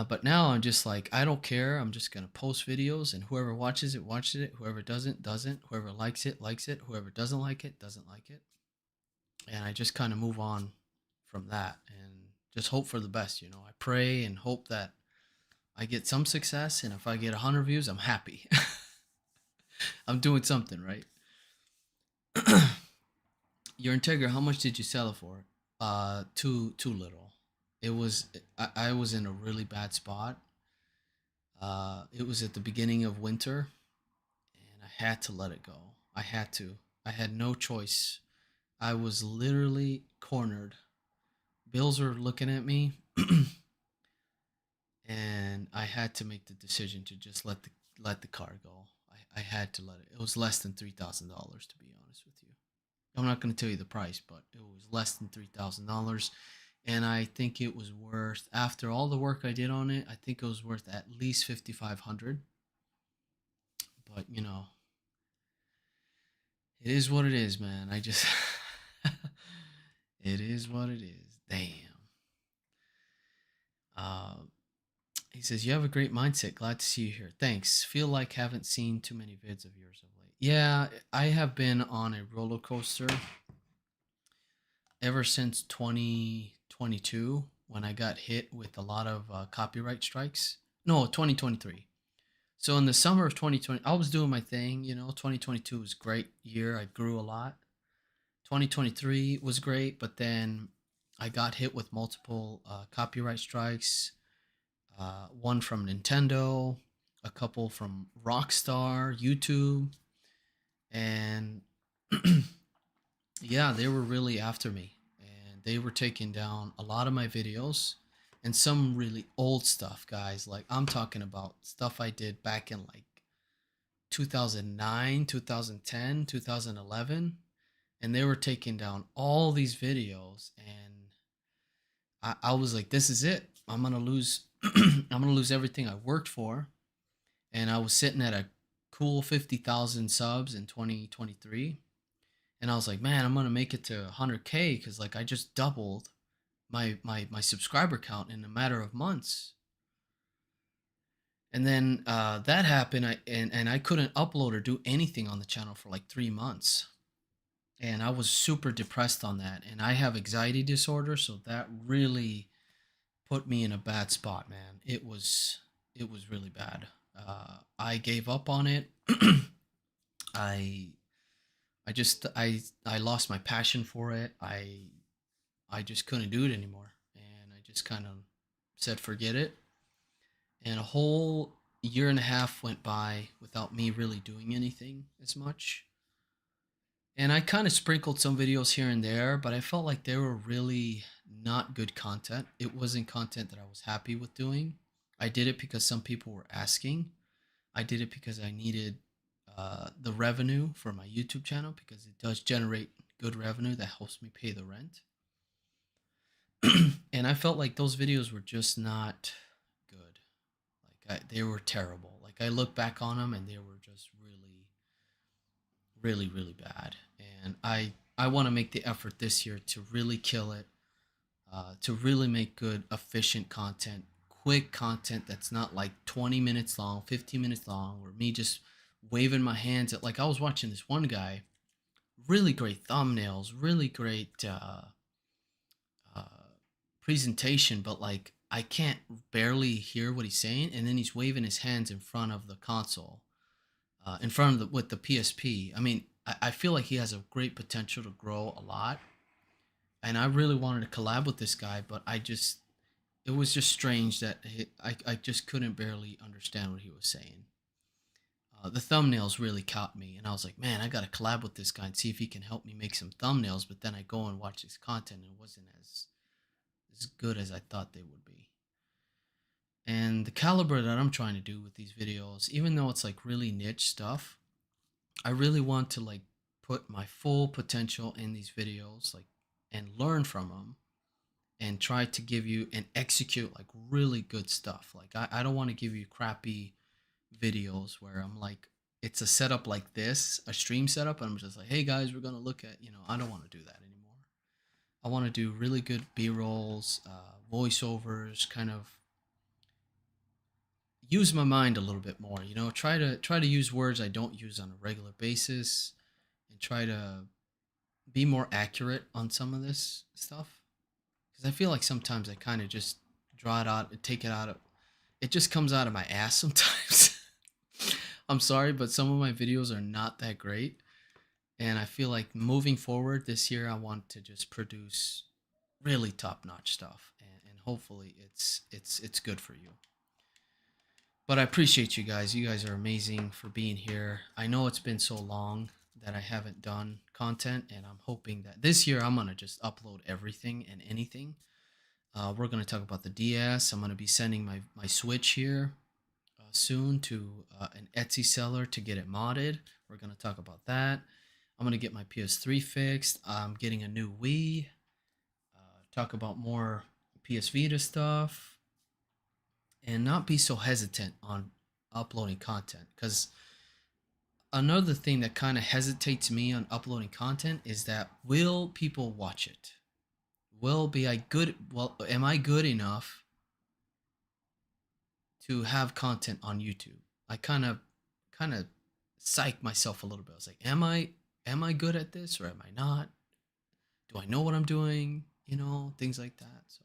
But now I'm just like, I don't care. I'm just gonna post videos, and whoever watches it, watches it. Whoever doesn't, doesn't. Whoever likes it, likes it. Whoever doesn't like it, doesn't like it. And I just kind of move on from that, and just hope for the best. I pray and hope that I get some success, and if I get 100 views, I'm happy. I'm doing something right. Your Integra, how much did you sell it for? Too little. It was I was in a really bad spot. It was at the beginning of winter, and I had to let it go. I had to. I had no choice. I was literally cornered. Bills were looking at me, and I had to make the decision to just let the car go. I had to let it. It was less than $3,000, to be honest with you. I'm not going to tell you the price, but it was less than $3,000, and I think it was worth, after all the work I did on it, I think it was worth at least 5,500. But it is what it is, man. I just it is what it is. Damn. Uh, he says you have a great mindset. Glad to see you here. Thanks. Feel like haven't seen too many vids of yours of late. Yeah, I have been on a roller coaster ever since 2022 when I got hit with a lot of copyright strikes. No, 2023. So in the summer of 2020, I was doing my thing. 2022 was a great year. I grew a lot. 2023 was great, but then I got hit with multiple copyright strikes. One from Nintendo, a couple from Rockstar, YouTube, and yeah, they were really after me, and they were taking down a lot of my videos and some really old stuff, guys. Like I'm talking about stuff I did back in like 2009, 2010, 2011, and they were taking down all these videos, and I was like, this is it. I'm gonna lose. I'm gonna lose everything I worked for, and I was sitting at a cool 50,000 subs in 2023, and I was like, man, I'm gonna make it to 100K because like I just doubled my subscriber count in a matter of months. And then that happened, and I couldn't upload or do anything on the channel for like 3 months, and I was super depressed on that. And I have anxiety disorder, so that really put me in a bad spot, man. It was really bad. I gave up on it. I I lost my passion for it. I just couldn't do it anymore, and I just kind of said forget it. And a whole year and a half went by without me really doing anything as much. And I kind of sprinkled some videos here and there, but I felt like they were really not good content. It wasn't content that I was happy with doing. I did it because some people were asking. I did it because I needed the revenue for my YouTube channel because it does generate good revenue that helps me pay the rent. And I felt like those videos were just not good. They were terrible. Like I look back on them and they were just really, really, really bad. And I want to make the effort this year to really kill it, to really make good, efficient content, quick content that's not like 20 minutes long, 15 minutes long, or me just waving my hands at, like I was watching this one guy, really great thumbnails, really great uh, presentation, but like I can't barely hear what he's saying, and then he's waving his hands in front of the console, in front of the with the PSP. I mean, I feel like he has a great potential to grow a lot, and I really wanted to collab with this guy, but it was just strange that I just couldn't barely understand what he was saying. The thumbnails really caught me, and I was like, man, I got to collab with this guy and see if he can help me make some thumbnails. But then I go and watch his content, and it wasn't as good as I thought they would be. And the caliber that I'm trying to do with these videos, even though it's like really niche stuff, I really want to like put my full potential in these videos, like, and learn from them and try to give you and execute like really good stuff. Like I don't want to give you crappy videos where I'm like, it's a setup like this, a stream setup, and I'm just like, hey guys, we're gonna look at, I don't want to do that anymore. I want to do really good B-rolls, voiceovers, kind of use my mind a little bit more. Try to use words I don't use on a regular basis, and try to be more accurate on some of this stuff. Because I feel like sometimes I kind of just draw it out, take it out of, it just comes out of my ass sometimes. I'm sorry, but some of my videos are not that great. And I feel like moving forward this year, I want to just produce really top-notch stuff, and hopefully it's good for you. But I appreciate you guys. You guys are amazing for being here. I know it's been so long that I haven't done content, and I'm hoping that this year I'm gonna just upload everything and anything. We're gonna talk about the DS. I'm gonna be sending my Switch here soon to an Etsy seller to get it modded. We're gonna talk about that. I'm gonna get my PS3 fixed. I'm getting a new Wii. Talk about more PS Vita stuff, and not be so hesitant on uploading content. Because another thing that kind of hesitates me on uploading content is that, will people watch it? Will be I good? Well, am I good enough to have content on YouTube? I kind of psych myself a little bit. I was like, am I good at this or am I not? Do I know what I'm doing? Things like that. So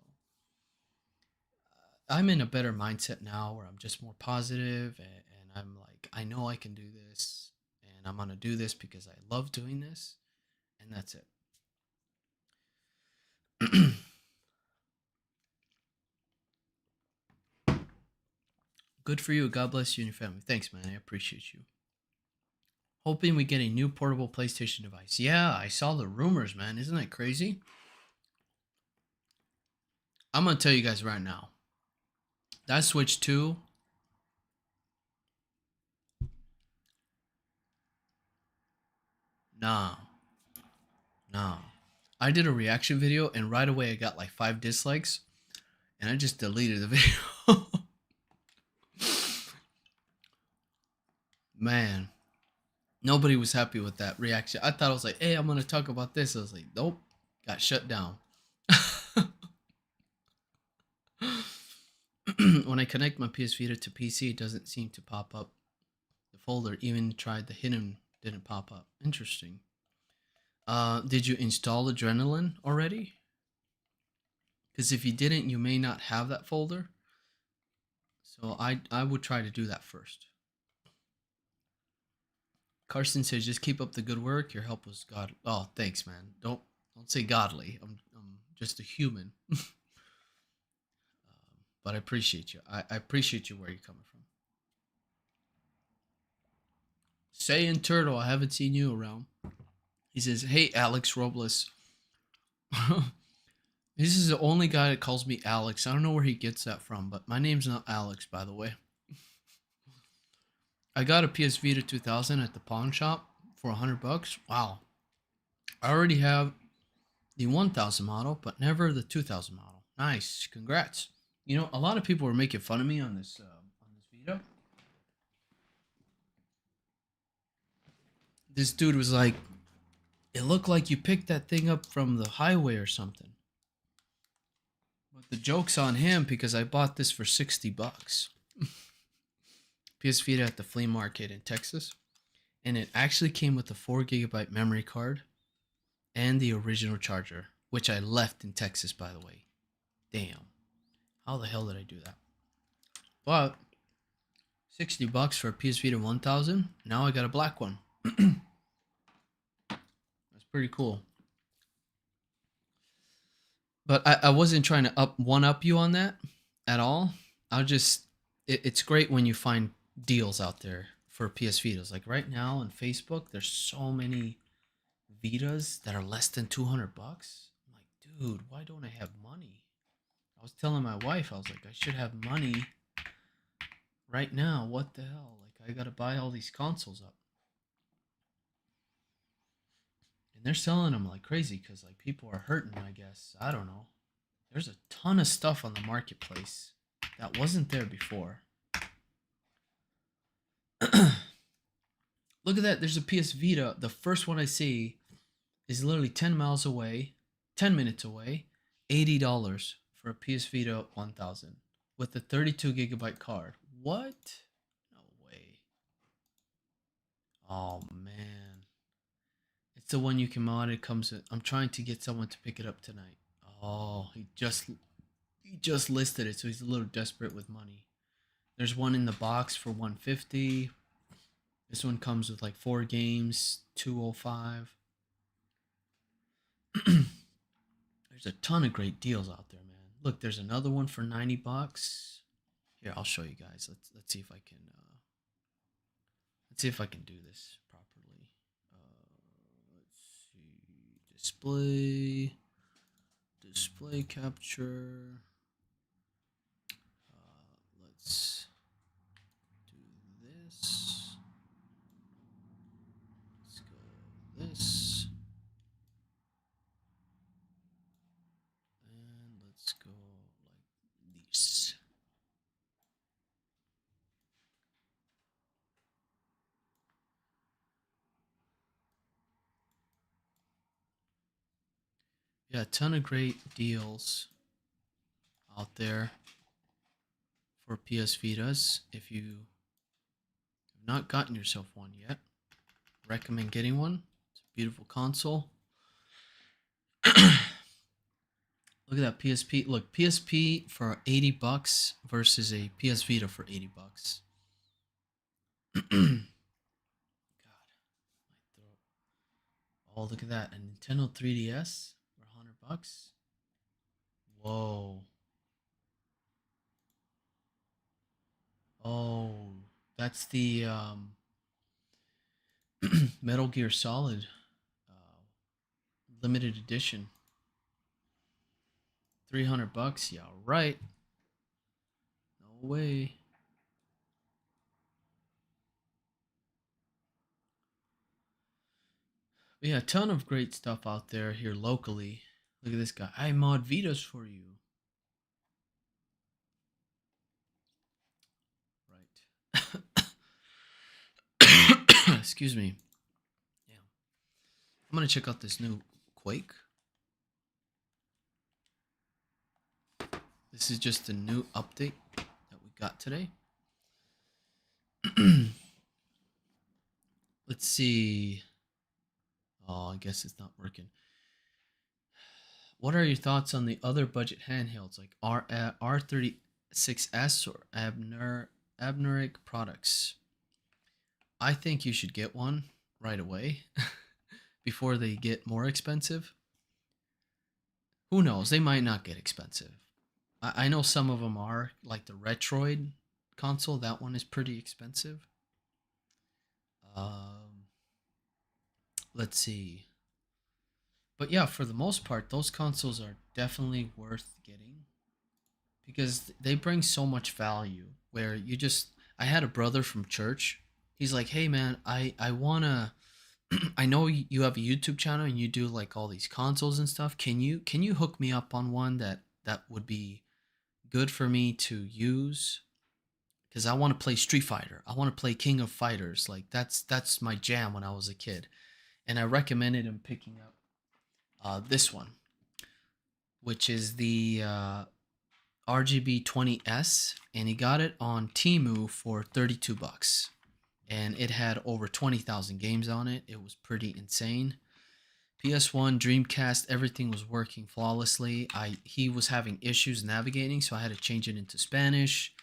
I'm in a better mindset now where I'm just more positive, and I'm like, I know I can do this, and I'm gonna do this because I love doing this, and that's it. Good for you. God bless you and your family. Thanks, man. I appreciate you. Hoping we get a new portable PlayStation device. Yeah, I saw the rumors, man. Isn't that crazy? I'm gonna tell you guys right now. That Switch 2. Nah, nah. I did a reaction video, and right away I got like 5 dislikes, and I just deleted the video. Man, nobody was happy with that reaction. I thought I was like, hey, I'm gonna talk about this. I was like, nope, got shut down. When I connect my PS Vita to PC, it doesn't seem to pop up the folder. Even tried the hidden, didn't pop up. Interesting. Did you install Adrenaline already? Because if you didn't, you may not have that folder. So I would try to do that first. Carson says, just keep up the good work. Your help was God. Oh, thanks, man. Don't say godly. I'm just a human. but I appreciate you. I appreciate you where you're coming from. Saying Turtle, I haven't seen you around. He says, "Hey, Alex Robles." This is the only guy that calls me Alex. I don't know where he gets that from, but my name's not Alex, by the way. I got a PS Vita 2000 at the pawn shop for $100. Wow. I already have the 1000 model, but never the 2000 model. Nice. Congrats. You know, a lot of people were making fun of me on this Vita. This dude was like, "It looked like you picked that thing up from the highway or something." But the joke's on him because I bought this for $60. PS Vita at the flea market in Texas. And it actually came with a 4 GB memory card and the original charger, which I left in Texas, by the way. Damn. How the hell did I do that? But $60 for a PS Vita 1000. Now I got a black one. That's pretty cool. But I wasn't trying to one up you on that at all. It's great when you find deals out there for PS Vitas. Like right now on Facebook, there's so many Vitas that are less than $200. I'm like, dude, why don't I have money? I was telling my wife, I was like, I should have money right now. What the hell? Like, I gotta buy all these consoles up. And they're selling them like crazy because like people are hurting, I guess. I don't know. There's a ton of stuff on the marketplace that wasn't there before. Look at that. There's a PS Vita. The first one I see is literally 10 miles away, 10 minutes away, $80 for a PS Vita 1000 with a 32 GB card. What? No way. Oh man. It's the one you can mod. It comes in. I'm trying to get someone to pick it up tonight. Oh, he just listed it, so he's a little desperate with money. There's one in the box for $150. This one comes with like 4 games, $205. There's a ton of great deals out there, man. Look, there's another one for $90. Here, I'll show you guys. Let's see if I can do this properly. Let's see. Display capture. Let's do this. Let's go this. And let's go like this. Yeah, a ton of great deals out there for PS Vitas. If you have not gotten yourself one yet, recommend getting one. It's a beautiful console. Look at that PSP. Look, PSP for $80 versus a PS Vita for $80. God, my throat. Oh, look at that. A Nintendo 3DS for $100. Whoa. Oh, that's the Metal Gear Solid limited edition. $300. Yeah, right. No way. But yeah, a ton of great stuff out there here locally. Look at this guy. I mod Vitas for you. Right. Excuse me. Yeah. I'm gonna check out this new Quake. This is just a new update that we got today. Let's see. Oh, I guess it's not working. What are your thoughts on the other budget handhelds like R36S or Abneric products? I think you should get one right away before they get more expensive. Who knows? They might not get expensive. I know some of them are like the Retroid console. That one is pretty expensive. Um, let's see. But yeah, for the most part, those consoles are definitely worth getting because they bring so much value. Where you just, I had a brother from church. He's like, "Hey man, I wanna, I know you have a YouTube channel and you do like all these consoles and stuff. Can you hook me up on one that would be good for me to use? Because I want to play Street Fighter. I want to play King of Fighters. Like that's my jam when I was a kid." And I recommended him picking up this one, which is the RGB 20S, and he got it on Temu for 32 bucks. And it had over 20,000 games on it. It was pretty insane. PS1, Dreamcast, everything was working flawlessly. He was having issues navigating, so I had to change it into Spanish.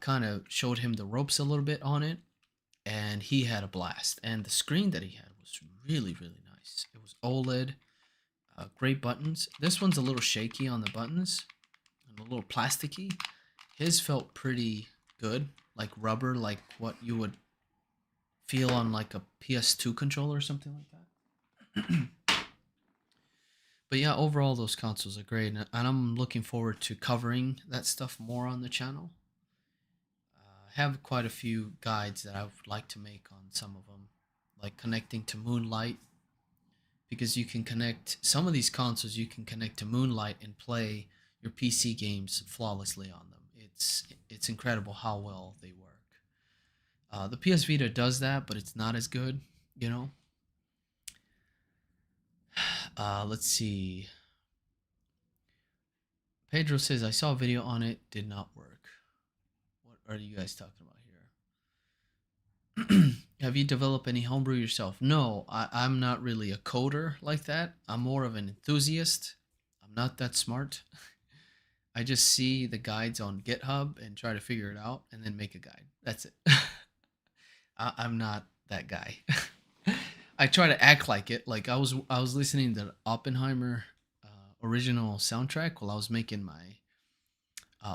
Kind of showed him the ropes a little bit on it, and he had a blast. And the screen that he had was really, really nice. It was OLED, great buttons. This one's a little shaky on the buttons and a little plasticky. His felt pretty good, like rubber, like what you would feel on like a PS2 controller or something like that. But yeah, overall those consoles are great, and I'm looking forward to covering that stuff more on the channel. I have quite a few guides that I would like to make on some of them, like connecting to Moonlight, because you can connect some of these consoles. You can connect to Moonlight and play your PC games flawlessly on them. It's incredible how well they work. The PS Vita does that, but it's not as good. You know. Let's see. Pedro says I saw a video on it, did not work. What are you guys talking about here? Have you developed any homebrew yourself? No, I'm not really a coder like that. I'm more of an enthusiast. I'm not that smart. I just see the guides on GitHub and try to figure it out and then make a guide. That's it. I'm not that guy. I try to act like it. Like I was listening to the Oppenheimer original soundtrack while I was making my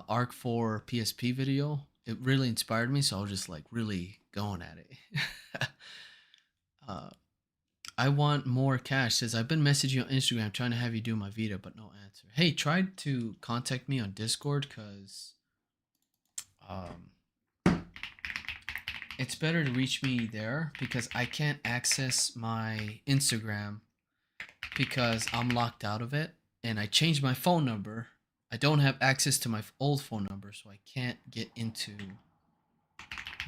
Arc 4 PSP video. It really inspired me, so I was just like really going at it. uh, I want more cash. Says I've been messaging you on Instagram trying to have you do my Vita, but no answer. Hey, try to contact me on Discord because um, it's better to reach me there because I can't access my Instagram because I'm locked out of it and I changed my phone number. I don't have access to my old phone number, so I can't get into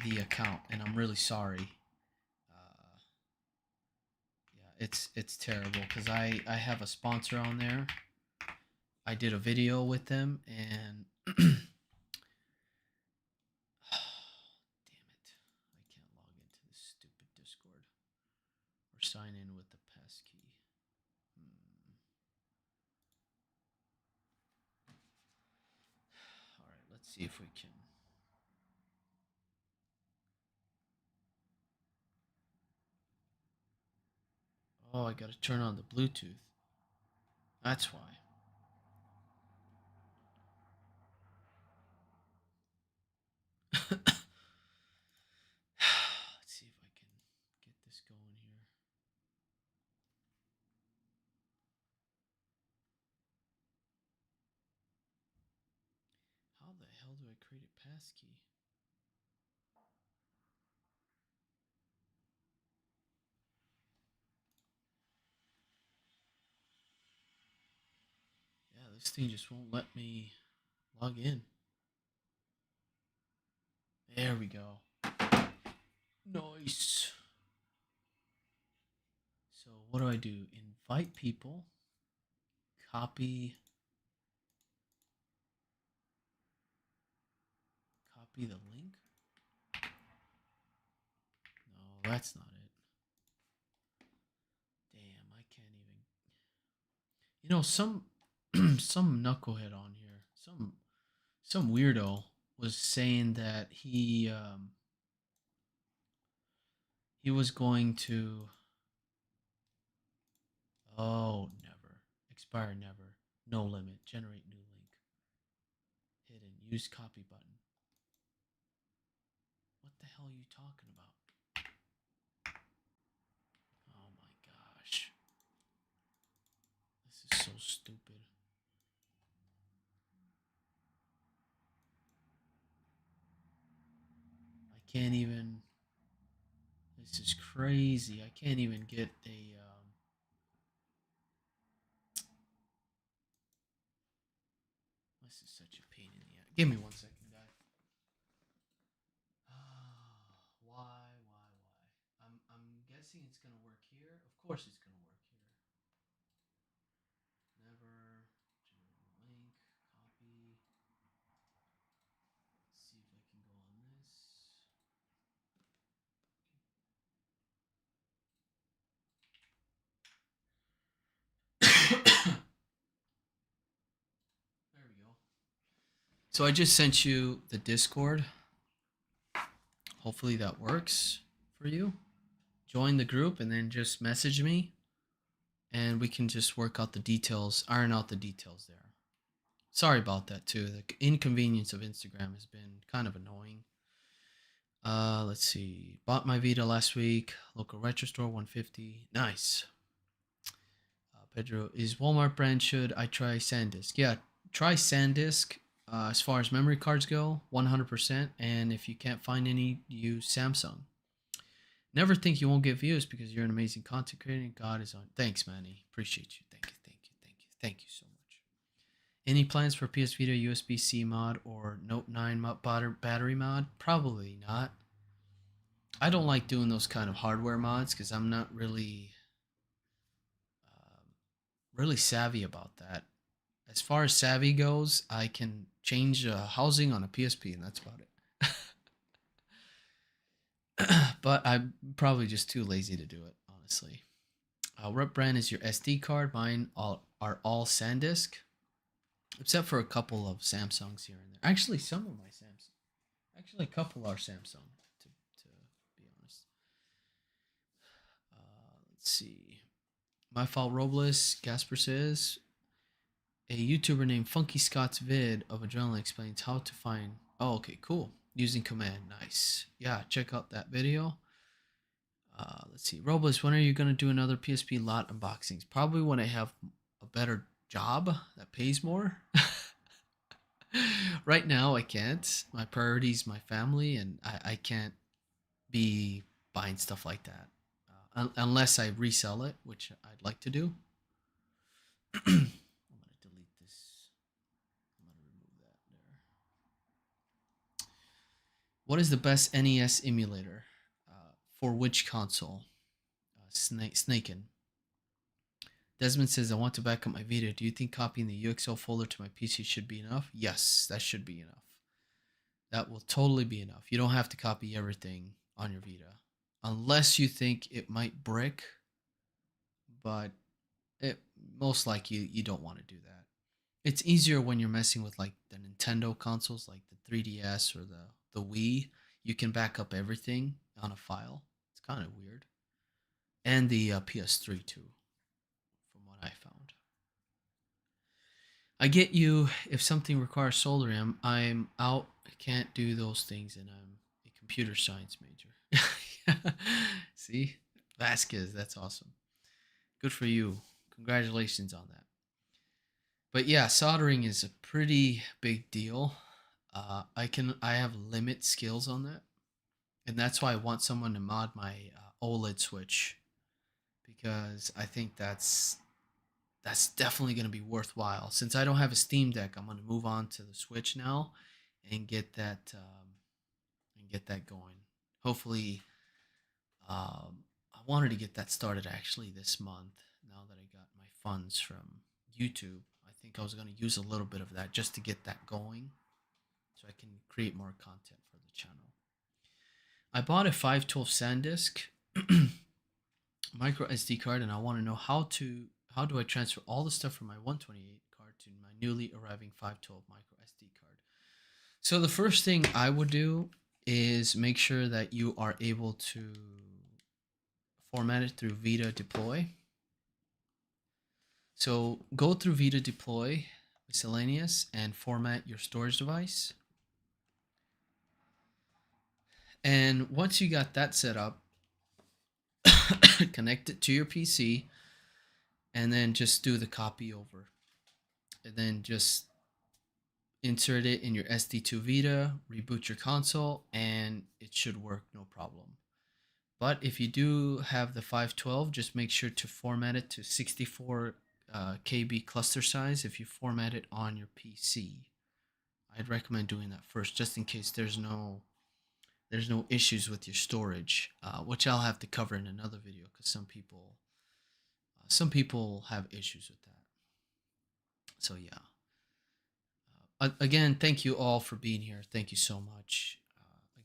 the account, and I'm really sorry. Uh, yeah, it's terrible because I have a sponsor on there. I did a video with them, and damn it, I can't log into this stupid Discord or sign in with the passkey. Hmm. All right, let's see if we can. Oh, I gotta turn on the Bluetooth. That's why. Let's see if I can get this going here. How the hell do I create a passkey? Yeah, this thing just won't let me log in. There we go. Nice. So what do I do? Invite people. Copy. Copy the link. No, that's not it. Damn, I can't even. Some some knucklehead on here, some weirdo was saying that he was going to. Oh, never expire, never, no limit, generate new link. Use copy button. What the hell are you talking about? Oh my gosh. This is so stupid. I can't even. This is crazy. I can't even get a. This is such a pain in the ass. Give me 1 second, guys. Why? I'm guessing it's gonna work here. Of course, it's gonna work here. Never generate link. Copy. Let's see if I can go on this. There we go. So I just sent you the Discord. Hopefully that works for you. Join the group and then just message me and we can just work out the details, iron out the details there. Sorry about that too. The inconvenience of Instagram has been kind of annoying. Let's see. Bought my Vita last week. Local retro store, 150. Nice. Pedro, is Walmart brand, should I try SanDisk? Yeah, try SanDisk. As far as memory cards go, 100%. And if you can't find any, use Samsung. Never think you won't get views because you're an amazing content creator. God is on. Thanks, Manny. Appreciate you. Thank you so much. Any plans for PS Vita USB-C mod or Note 9 battery mod? Probably not. I don't like doing those kind of hardware mods because I'm not really savvy about that. As far as savvy goes, I can change housing on a PSP and that's about it. But I'm probably just too lazy to do it, honestly. What brand is your SD card? Mine are all SanDisk, except for a couple of Samsungs here and there. Actually, some of my Samsung. Actually, a couple are Samsung, to be honest. Let's see. My fault, Robles. Gasper says, a YouTuber named Funky Scott's vid of Adrenaline explains how to find. Oh, okay, cool. Using command. Nice. Yeah, check out that video. Let's see. Robles, when are you going to do another PSP lot unboxings? Probably when I have a better job that pays more. Right now, I can't. My priority is my family, and I can't be buying stuff like that. Unless I resell it, which I'd like to do. I'm going to delete this. I'm going to remove that there. What is the best NES emulator? For which console? Snaken. Desmond says, I want to back up my Vita. Do you think copying the UXO folder to my PC should be enough? Yes, that should be enough. That will totally be enough. You don't have to copy everything on your Vita. Unless you think it might brick. But most likely you don't want to do that. It's easier when you're messing with like the Nintendo consoles, like the 3DS or the Wii. You can back up everything on a file. It's kind of weird. And the PS3 too, from what I found. I get you. If something requires soldering, I'm out. I can't do those things, and I'm a computer science major. See, Vasquez, that's awesome. Good for you. Congratulations on that. But yeah, soldering is a pretty big deal. I have limit skills on that, and that's why I want someone to mod my OLED switch, because I think that's definitely going to be worthwhile. Since I don't have a Steam Deck, I'm going to move on to the Switch now and get that going. Hopefully, I wanted to get that started actually this month. Now that I got my funds from YouTube, I think I was going to use a little bit of that just to get that going, so I can create more content for the channel. I bought a 512 SanDisk micro SD card, and I want to know how do I transfer all the stuff from my 128 card to my newly arriving 512 micro SD card. So the first thing I would do is make sure that you are able to format it through Vita deploy. So go through Vita deploy. miscellaneous, and format your storage device. And once you got that set up, connect it to your PC, and then just do the copy over. And then just insert it in your SD2 Vita, reboot your console, and it should work no problem. But if you do have the 512, just make sure to format it to 64 KB cluster size if you format it on your PC. I'd recommend doing that first, just in case there's no issues with your storage, which I'll have to cover in another video because some people have issues with that. So yeah. Again, thank you all for being here. Thank you so much.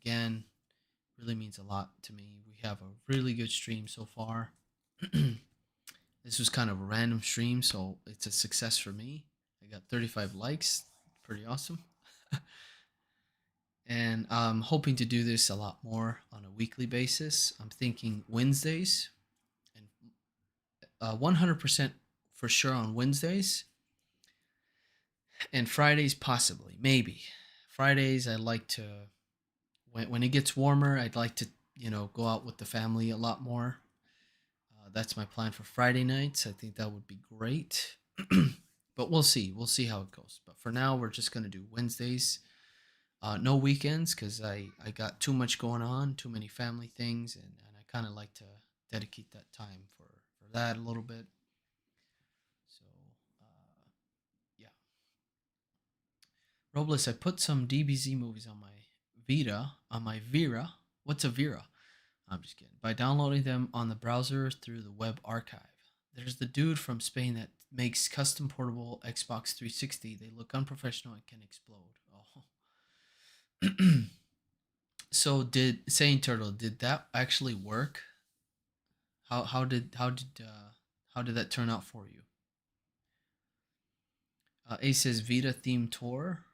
Again, really means a lot to me. We have a really good stream so far. This was kind of a random stream, so it's a success for me. I got 35 likes. Pretty awesome. And I'm hoping to do this a lot more on a weekly basis. I'm thinking Wednesdays, and 100% for sure on Wednesdays, and Fridays possibly, maybe. Fridays I like to, when it gets warmer, I'd like to go out with the family a lot more. That's my plan for Friday nights. I think that would be great. But we'll see how it goes. But for now, we're just going to do Wednesdays. No weekends because I got too much going on, too many family things, and I kind of like to dedicate that time for that a little bit. So, yeah. Robles, I put some DBZ movies on my Vira. What's a Vira? I'm just kidding. By downloading them on the browser through the web archive. There's the dude from Spain that makes custom portable Xbox 360. They look unprofessional and can explode. Oh. So did Saying Turtle, did that actually work? How did that turn out for you? Ace says Vita theme tour.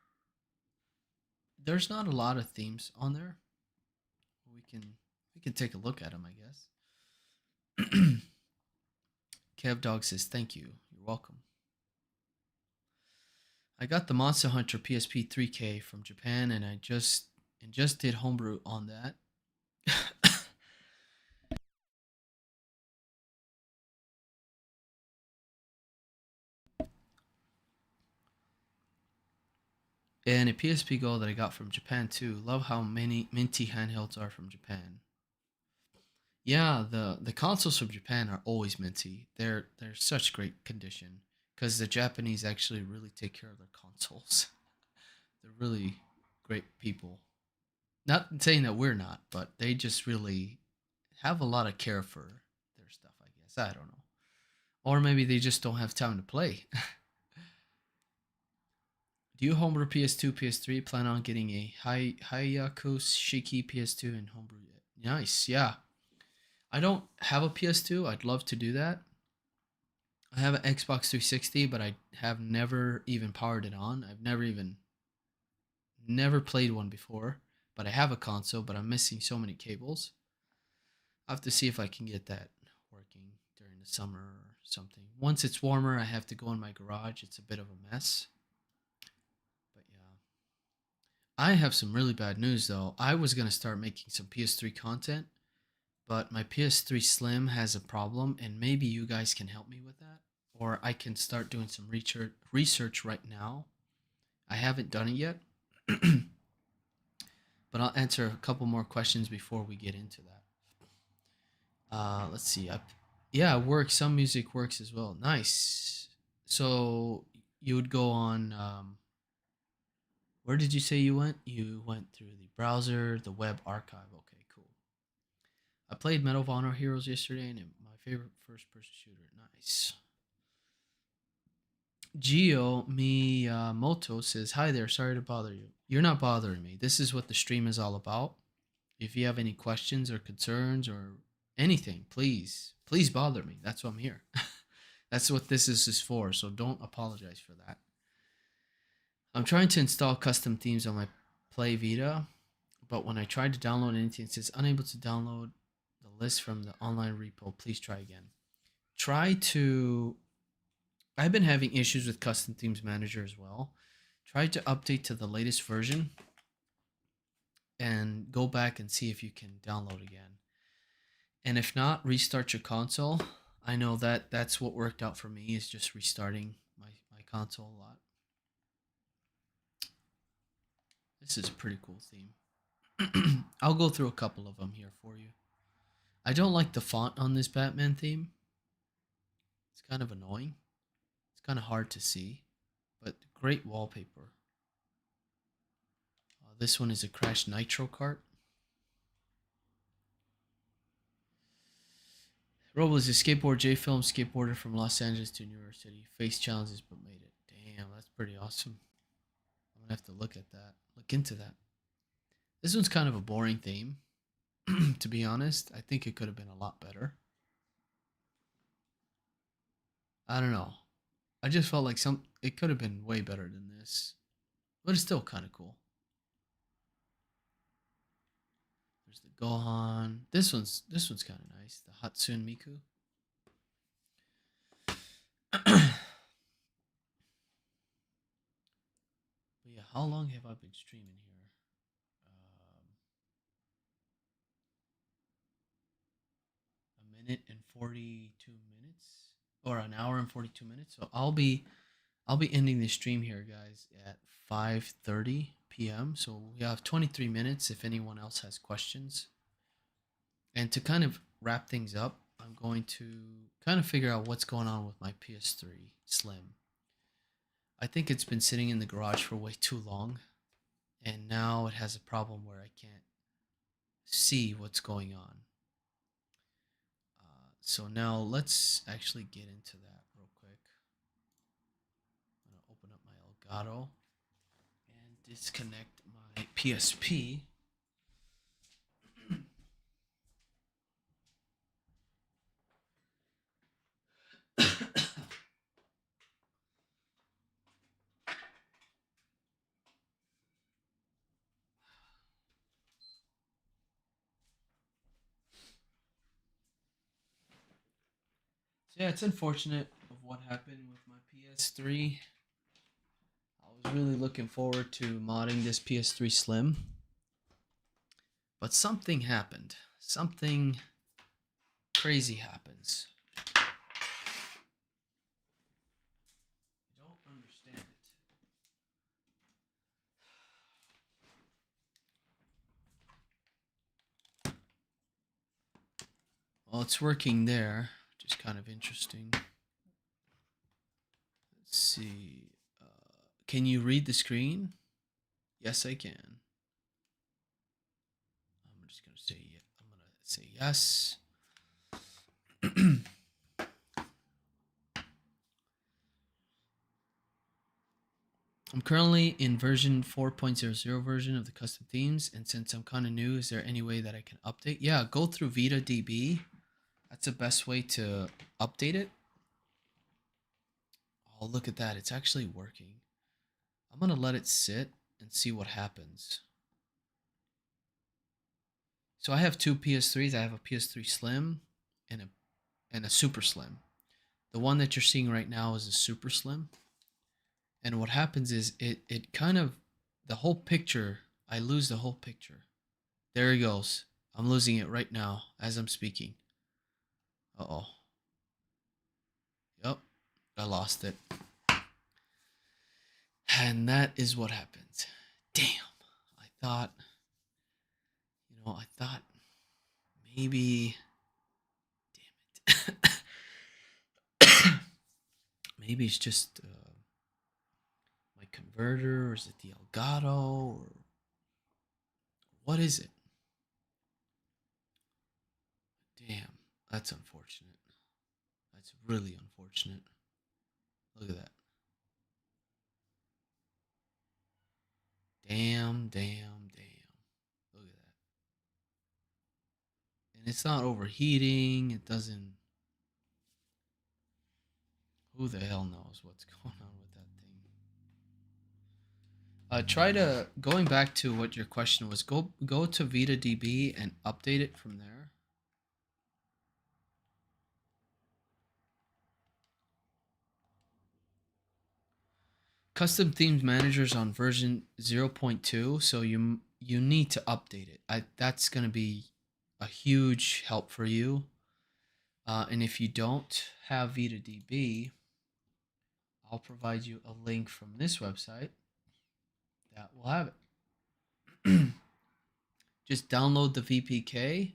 There's not a lot of themes on there. We can take a look at them, I guess. Kev Dog says thank you. You're welcome. I got the Monster Hunter PSP 3K from Japan, and I just did Homebrew on that. And a PSP Go that I got from Japan too. Love how many minty handhelds are from Japan. Yeah, the consoles from Japan are always minty. They're such great condition because the Japanese actually really take care of their consoles. They're really great people. Not saying that we're not, but they just really have a lot of care for their stuff, I guess. I don't know. Or maybe they just don't have time to play. Do you homebrew PS2, PS3? Plan on getting a Hayaku Shiki PS2 and homebrew it. Nice, yeah. I don't have a PS2. I'd love to do that. I have an Xbox 360, but I have never even powered it on. I've never played one before, but I have a console, but I'm missing so many cables. I'll have to see if I can get that working during the summer or something. Once it's warmer, I have to go in my garage. It's a bit of a mess. But yeah. I have some really bad news though. I was going to start making some PS3 content, but my PS3 Slim has a problem, and maybe you guys can help me with that. Or I can start doing some research right now. I haven't done it yet. But I'll answer a couple more questions before we get into that. Let's see. Yeah, it works. Some music works as well. Nice. So you would go on. Where did you say you went? You went through the browser, the web archive. Okay, cool. I played Medal of Honor Heroes yesterday, and my favorite first-person shooter. Nice. Gio Miyamoto says, "Hi there. Sorry to bother you. You're not bothering me. This is what the stream is all about. If you have any questions or concerns or anything, please bother me. That's what I'm here. That's what this is for. So don't apologize for that. I'm trying to install custom themes on my Play Vita, but when I tried to download anything, it says unable to download the list from the online repo. Please try again. Try to I've been having issues with Custom Themes Manager as well. Try to update to the latest version and go back and see if you can download again. And if not, restart your console. I know that that's what worked out for me, is just restarting my console a lot. This is a pretty cool theme. I'll go through a couple of them here for you. I don't like the font on this Batman theme. It's kind of annoying. It's kind of hard to see, but great wallpaper. This one is a Crash Nitro kart. Robo is a skateboard J-Film skateboarder from Los Angeles to New York City. Faced challenges but made it. Damn, that's pretty awesome. I'm gonna have to look at that. Look into that. This one's kind of a boring theme, to be honest. I think it could have been a lot better. I don't know. I just felt like it could have been way better than this, but it's still kind of cool. There's the Gohan. This one's kind of nice. The Hatsune Miku. But yeah, how long have I been streaming here? A minute and 42 minutes, or an hour and 42 minutes. So I'll be ending the stream here, guys, at 5:30 p.m. So we have 23 minutes if anyone else has questions. And to kind of wrap things up, I'm going to kind of figure out what's going on with my PS3 Slim. I think it's been sitting in the garage for way too long, and now it has a problem where I can't see what's going on. So now let's actually get into that real quick. I'm going to open up my Elgato and disconnect my PSP. Yeah, it's unfortunate of what happened with my PS3. I was really looking forward to modding this PS3 Slim, but something happened. Something crazy happens. I don't understand it. Well, it's working there, which is kind of interesting. Let's see. Can you read the screen? Yes, I can. I'm just gonna say yes. I'm currently in version 4.00 version of the custom themes, and since I'm kind of new, is there any way that I can update? Yeah, go through Vita DB. That's the best way to update it. Oh, look at that. It's actually working. I'm going to let it sit and see what happens. So I have two PS3s. I have a PS3 Slim and a Super Slim. The one that you're seeing right now is a Super Slim. And what happens is it kind of, the whole picture, I lose the whole picture. There he goes. I'm losing it right now as I'm speaking. Uh-oh. Yep, I lost it. And that is what happens. Damn. I thought maybe, damn it. Maybe it's just my converter, or is it the Elgato, or what is it? Damn, that's unfortunate. That's really unfortunate. Look at that. Damn. Look at that. And it's not overheating. It doesn't. Who the hell knows what's going on with that thing? Try to, going back to what your question was, go to Vita DB and update it from there. Custom themes managers on version 0.2, so you need to update it. That's going to be a huge help for you. And if you don't have VitaDB, I'll provide you a link from this website that will have it. Just download the VPK,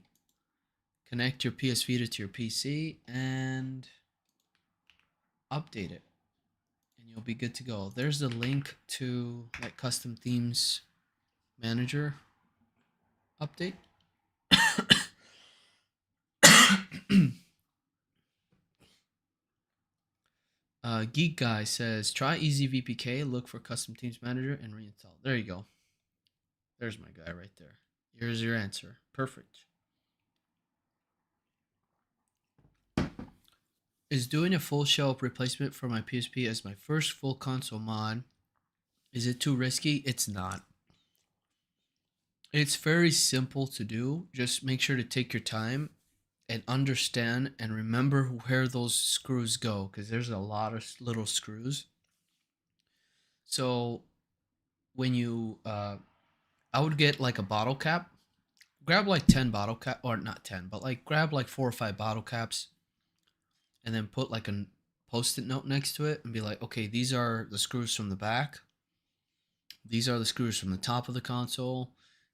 connect your PS Vita to your PC, and update it. And you'll be good to go. There's the link to that custom themes manager update. Geek Guy says, try Easy VPK, look for custom themes manager, and reinstall. There you go. There's my guy right there. Here's your answer. Perfect. Is doing a full shelf replacement for my PSP as my first full console mod, is it too risky? It's not. It's very simple to do. Just make sure to take your time and understand and remember where those screws go, because there's a lot of little screws. So when you I would get like a bottle cap, grab like 10 bottle cap, or not 10, but like grab like 4 or 5 bottle caps, and then put like a post-it note next to it and be like, okay, these are the screws from the back, these are the screws from the top of the console,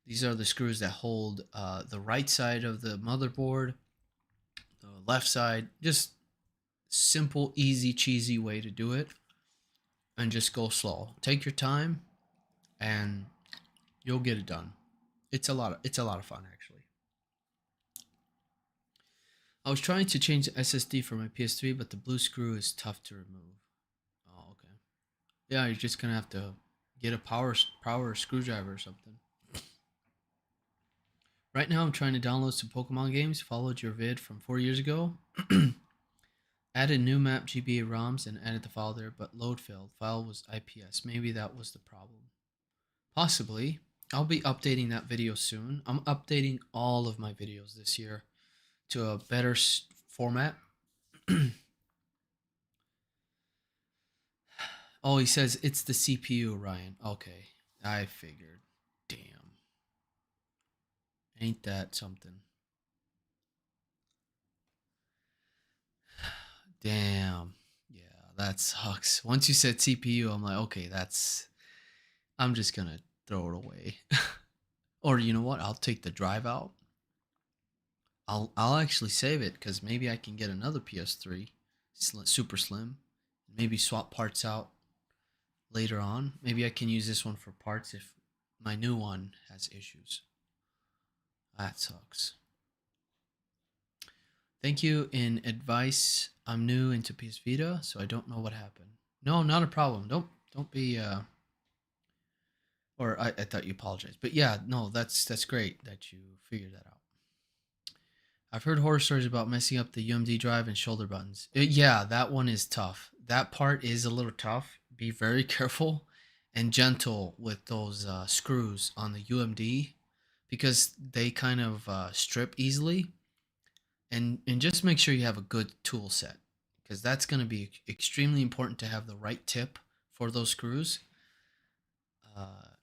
these are the screws that hold the right side of the motherboard, the left side. Just simple, easy, cheesy way to do it. And just go slow. Take your time, and you'll get it done. It's a lot of fun, actually. I was trying to change the SSD for my PS3, but the blue screw is tough to remove. Oh, okay. Yeah, you're just gonna have to get a power screwdriver or something. Right now, I'm trying to download some Pokemon games. Followed your vid from 4 years ago. Added new map GBA ROMs and added the file there, but load failed. File was IPS. Maybe that was the problem. Possibly. I'll be updating that video soon. I'm updating all of my videos this year to a better format. Oh, he says it's the CPU, Ryan. Okay, I figured. Damn. Ain't that something? Damn. Yeah, that sucks. Once you said CPU, I'm like, okay, I'm just gonna throw it away. Or you know what? I'll take the drive out. I'll actually save it, because maybe I can get another PS3, super slim. Maybe swap parts out later on. Maybe I can use this one for parts if my new one has issues. That sucks. Thank you in advice. I'm new into PS Vita, so I don't know what happened. No, not a problem. Don't be or I thought you apologized. But yeah, no, that's great that you figured that out. I've heard horror stories about messing up the UMD drive and shoulder buttons. Yeah, that one is tough. That part is a little tough. Be very careful and gentle with those screws on the UMD, because they kind of strip easily. And just make sure you have a good tool set, because that's going to be extremely important to have the right tip for those screws.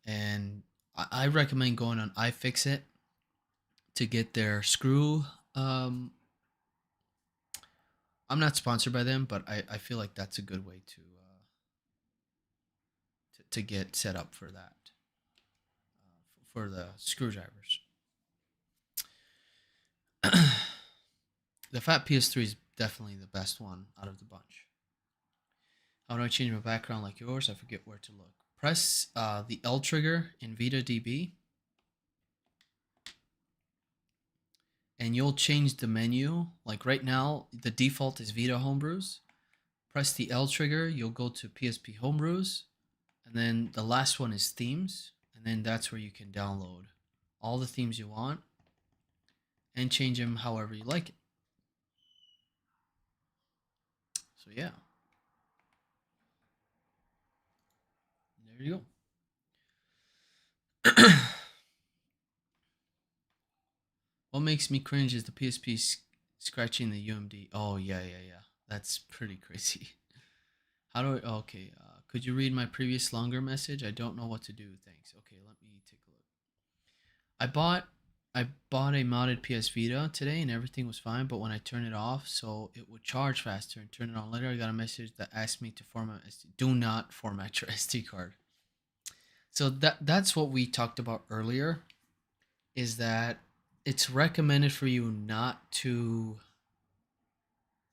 And I recommend going on iFixit to get their screw. I'm not sponsored by them, but I feel like that's a good way to get set up for that, for the screwdrivers. The Fat PS3 is definitely the best one out of the bunch. How do I change my background like yours? I forget where to look. Press the L trigger in VitaDB, and you'll change the menu. Like right now, the default is Vita Homebrews. Press the L trigger, you'll go to PSP Homebrews, and then the last one is themes, and then that's where you can download all the themes you want and change them however you like it. So yeah, there you go. What makes me cringe is the PSP scratching the UMD. Oh yeah, that's pretty crazy. How do I? Okay, Could you read my previous longer message? I don't know what to do. Thanks. Okay, let me take a look. I bought a modded PS Vita today and everything was fine, but when I turned it off so it would charge faster and turn it on later, I got a message that asked me to format SD. Do not format your SD card. So that's what we talked about earlier, is that it's recommended for you not to.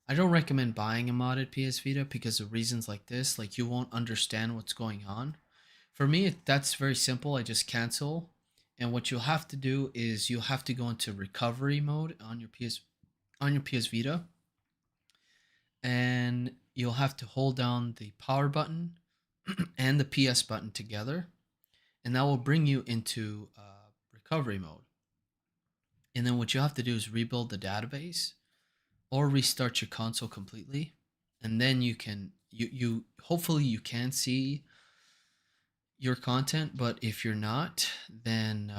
I don't recommend buying a modded PS Vita because of reasons like this. Like, you won't understand what's going on. For me, that's very simple. I just cancel, and what you'll have to do is you'll have to go into recovery mode on your PS Vita, and you'll have to hold down the power button and the PS button together, and that will bring you into recovery mode. And then what you have to do is rebuild the database or restart your console completely, and then you can you hopefully you can see your content. But if you're not, then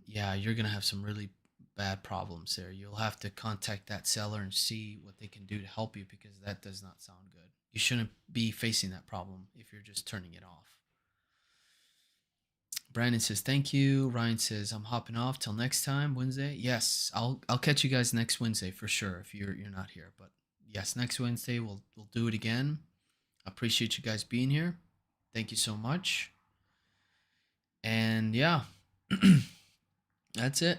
yeah, you're gonna have some really bad problems there. You'll have to contact that seller and see what they can do to help you, because that does not sound good. You shouldn't be facing that problem if you're just turning it off. Brandon says thank you. Ryan says I'm hopping off till next time, Wednesday. Yes, I'll catch you guys next Wednesday for sure if you're not here. But yes, next Wednesday we'll do it again. I appreciate you guys being here. Thank you so much. And yeah, that's it.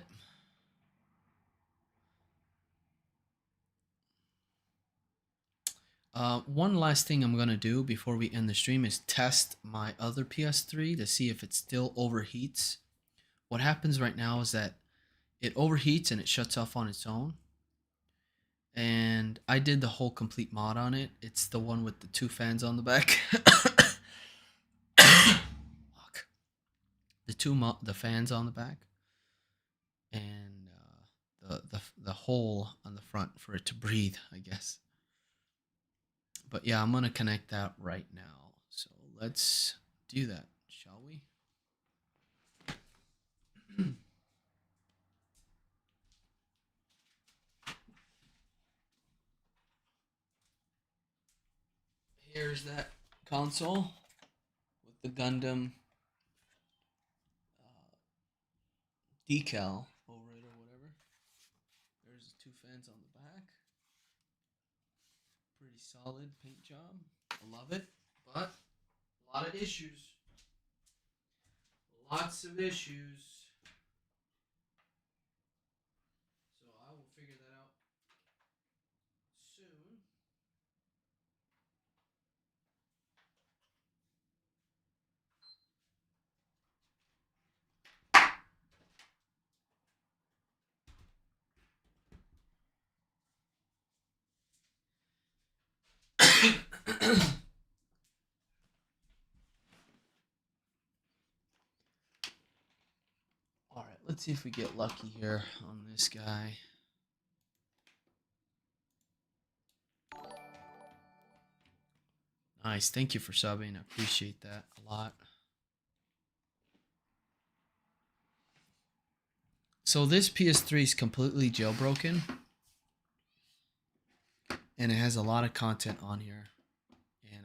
One last thing I'm gonna do before we end the stream is test my other PS3 to see if it still overheats. What happens right now is that it overheats and it shuts off on its own. And I did the whole complete mod on it. It's the one with the 2 fans on the back. Fuck. The fans on the back, and the hole on the front for it to breathe, I guess. But yeah, I'm gonna connect that right now. So let's do that, shall we? Here's that console with the Gundam decal over it or whatever. There's the 2 fans on the back. Pretty solid paint job. I love it, but a lot of issues. Lots of issues. So I will figure that out soon. All right, let's see if we get lucky here on this guy. Nice, thank you for subbing. I appreciate that a lot. So this PS3 is completely jailbroken, and it has a lot of content on here.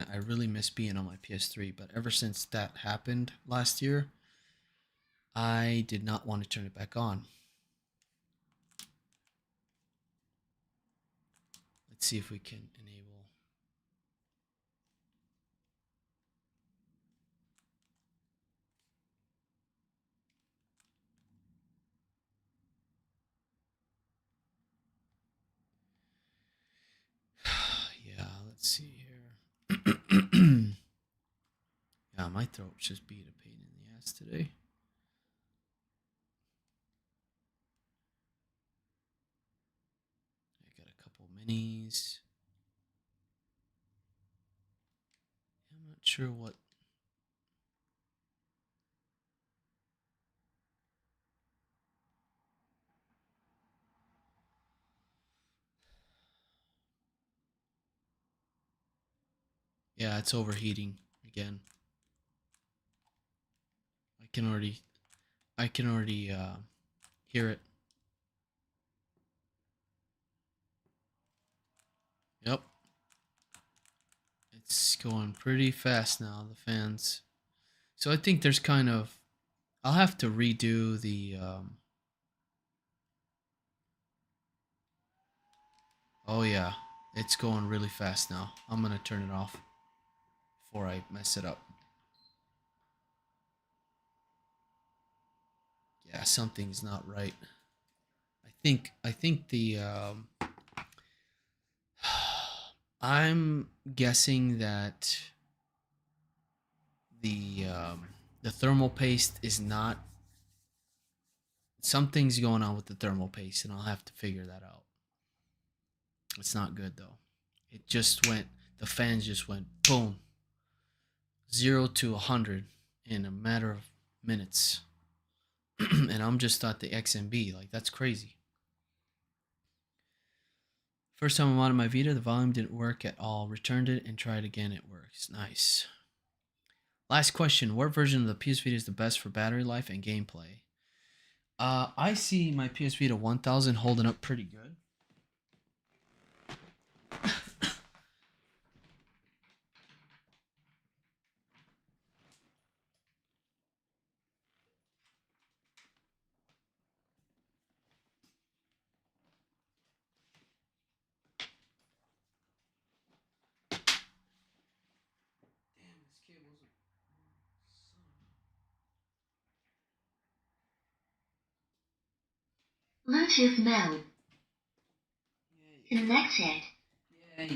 And I really miss being on my PS3, but ever since that happened last year, I did not want to turn it back on. Let's see if we can enable. Yeah, let's see here. Yeah, my throat's just being a pain in the ass today. I got a couple minis. I'm not sure what. Yeah, it's overheating again. I can already hear it. Yep. It's going pretty fast now, the fans. So I think there's kind of, I'll have to redo the oh yeah, it's going really fast now. I'm gonna turn it off before I mess it up. Yeah, something's not right. I think the I'm guessing that the um, the thermal paste is not, something's going on with the thermal paste, and I'll have to figure that out. It's not good though. It just went, the fans just went boom, 0 to 100 in a matter of minutes. And I'm just at the XMB. Like, that's crazy. First time I modded my Vita, the volume didn't work at all. Returned it and tried again. It works. Nice. Last question. What version of the PS Vita is the best for battery life and gameplay? I see my PS Vita 1000 holding up pretty good. Damn, this cable's a Bluetooth mode. Connected. Yeah.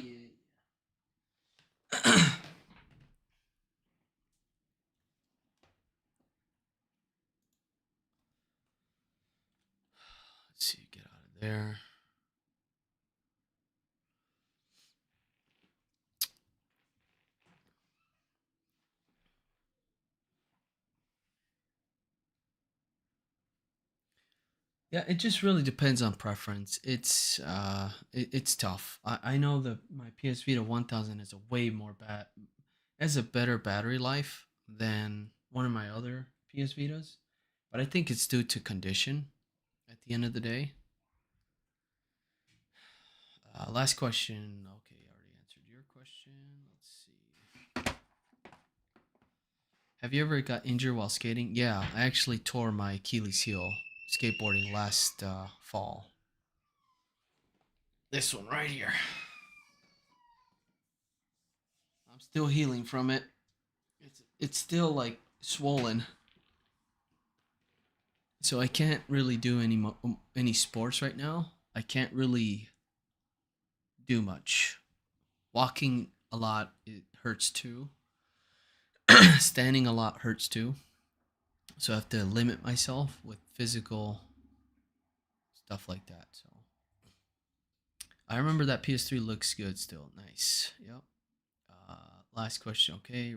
Let's see, get out of there. Yeah, it just really depends on preference. It's tough. I know that my PS Vita 1000 has a way more has a better battery life than one of my other PS Vitas, but I think it's due to condition at the end of the day. Last question. Okay, I already answered your question. Let's see. Have you ever got injured while skating? Yeah, I actually tore my Achilles heel skateboarding last fall. This one right here. I'm still healing from it. It's still like swollen, so I can't really do any sports right now. I can't really do much. Walking a lot, it hurts too. Standing a lot hurts too. So I have to limit myself with physical stuff like that. So I remember that PS3 looks good still. Nice. Yep. Last question. Okay.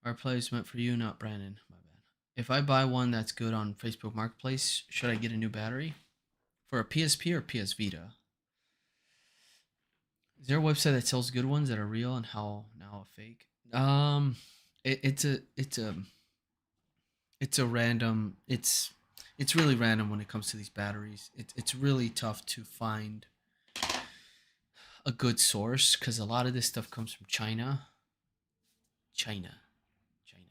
Our play is meant for you, not Brandon. My bad. If I buy one that's good on Facebook Marketplace, should I get a new battery for a PSP or PS Vita? Is there a website that sells good ones that are real and how now a fake? It's a random. It's really random when it comes to these batteries. It's really tough to find a good source because a lot of this stuff comes from China. China. China.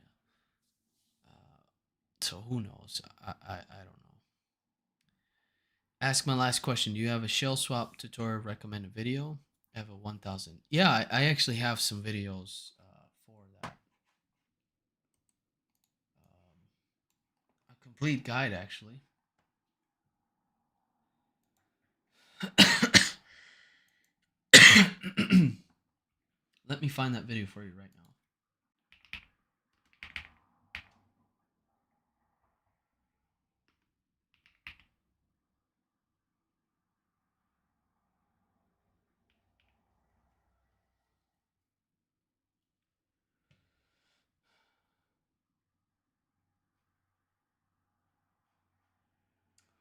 So who knows? I don't know. Ask my last question. Do you have a shell swap tutorial recommended video? I have a 1000. Yeah, I actually have some videos for that. A complete guide, actually. Let me find that video for you right now.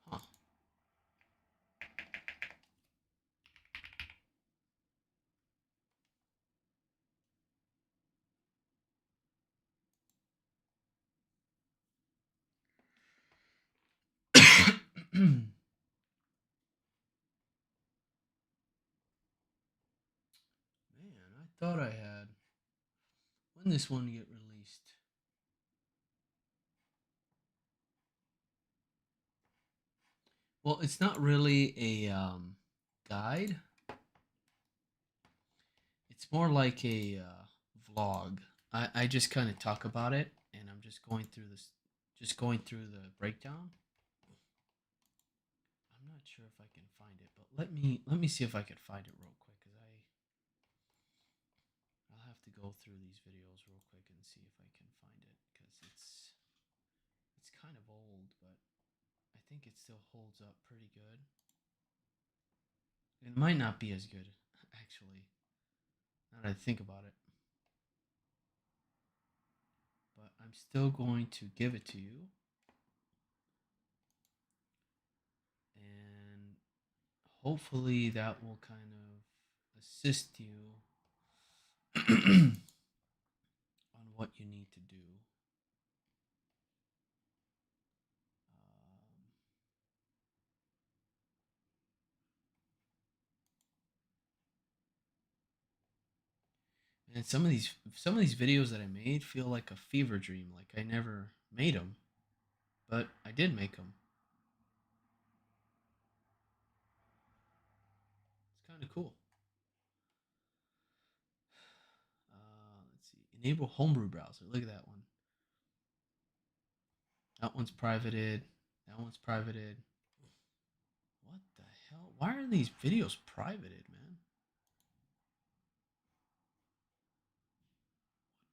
Huh. Man, I thought I had. When this one get released? Well, it's not really a guide. It's more like a vlog. I just kind of talk about it, and I'm just going through this, just going through the breakdown. I'm not sure if I can find it, but let me see if I can find it real quick, because I'll have to go through these videos real quick and see if I can find it, because it's kind of old, but I think it still holds up pretty good. It might not be as good, actually, now that I think about it. But I'm still going to give it to you. And hopefully that will kind of assist you on what you need to do. Um, and some of these videos that I made feel like a fever dream, like I never made them, but I did make them. It's kind of cool. Let's see. Enable Homebrew browser. Look at that one. That one's privated. That one's privated. What the hell? Why are these videos privated, man?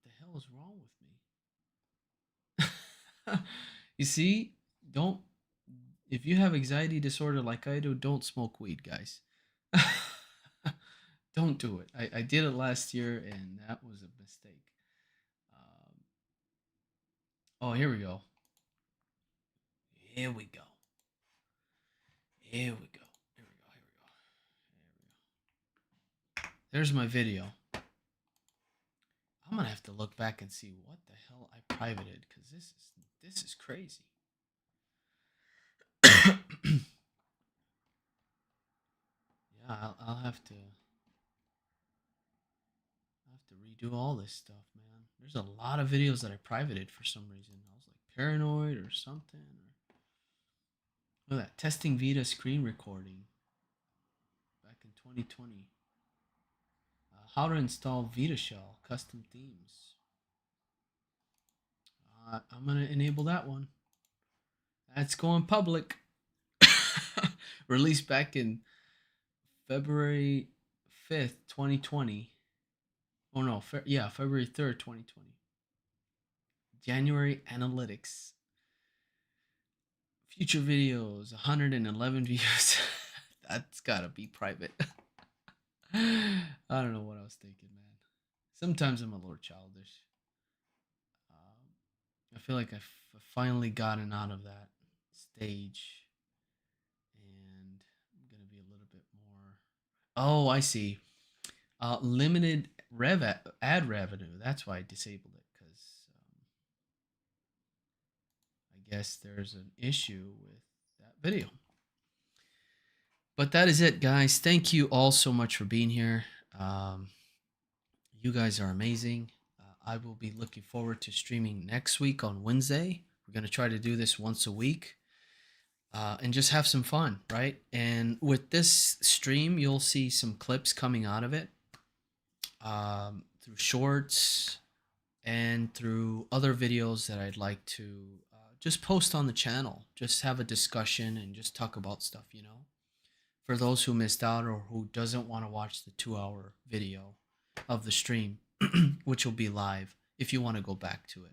What the hell is wrong with me? You see, don't, if you have anxiety disorder like I do, don't smoke weed, guys. Don't do it. I did it last year, and that was a mistake. Um, oh, here we go. Here we go. Here we go. Here we go. Here we go. Here we go. There's my video. I'm gonna have to look back and see what the hell I privated, because this is crazy. Yeah, I'll have to redo all this stuff, man. There's a lot of videos that I privated for some reason. I was like paranoid or something. Look at that, testing Vita screen recording back in 2020. How to install Vita shell custom themes. I'm gonna enable that one. That's going public. Released back in February 5th, 2020. Oh no, yeah, February 3rd, 2020. January analytics. Future videos, 111 views. That's gotta be private. I don't know what I was thinking, man. Sometimes I'm a little childish. I feel like I've finally gotten out of that stage, and I'm gonna be a little bit more. Oh, I see. Limited ad revenue. That's why I disabled it, because I guess there's an issue with that video. But that is it, guys. Thank you all so much for being here. You guys are amazing. I will be looking forward to streaming next week on Wednesday. We're going to try to do this once a week, and just have some fun, right? And with this stream, you'll see some clips coming out of it, through shorts and through other videos that I'd like to just post on the channel. Just have a discussion and just talk about stuff, for those who missed out or who doesn't want to watch the 2-hour video of the stream, which will be live if you want to go back to it.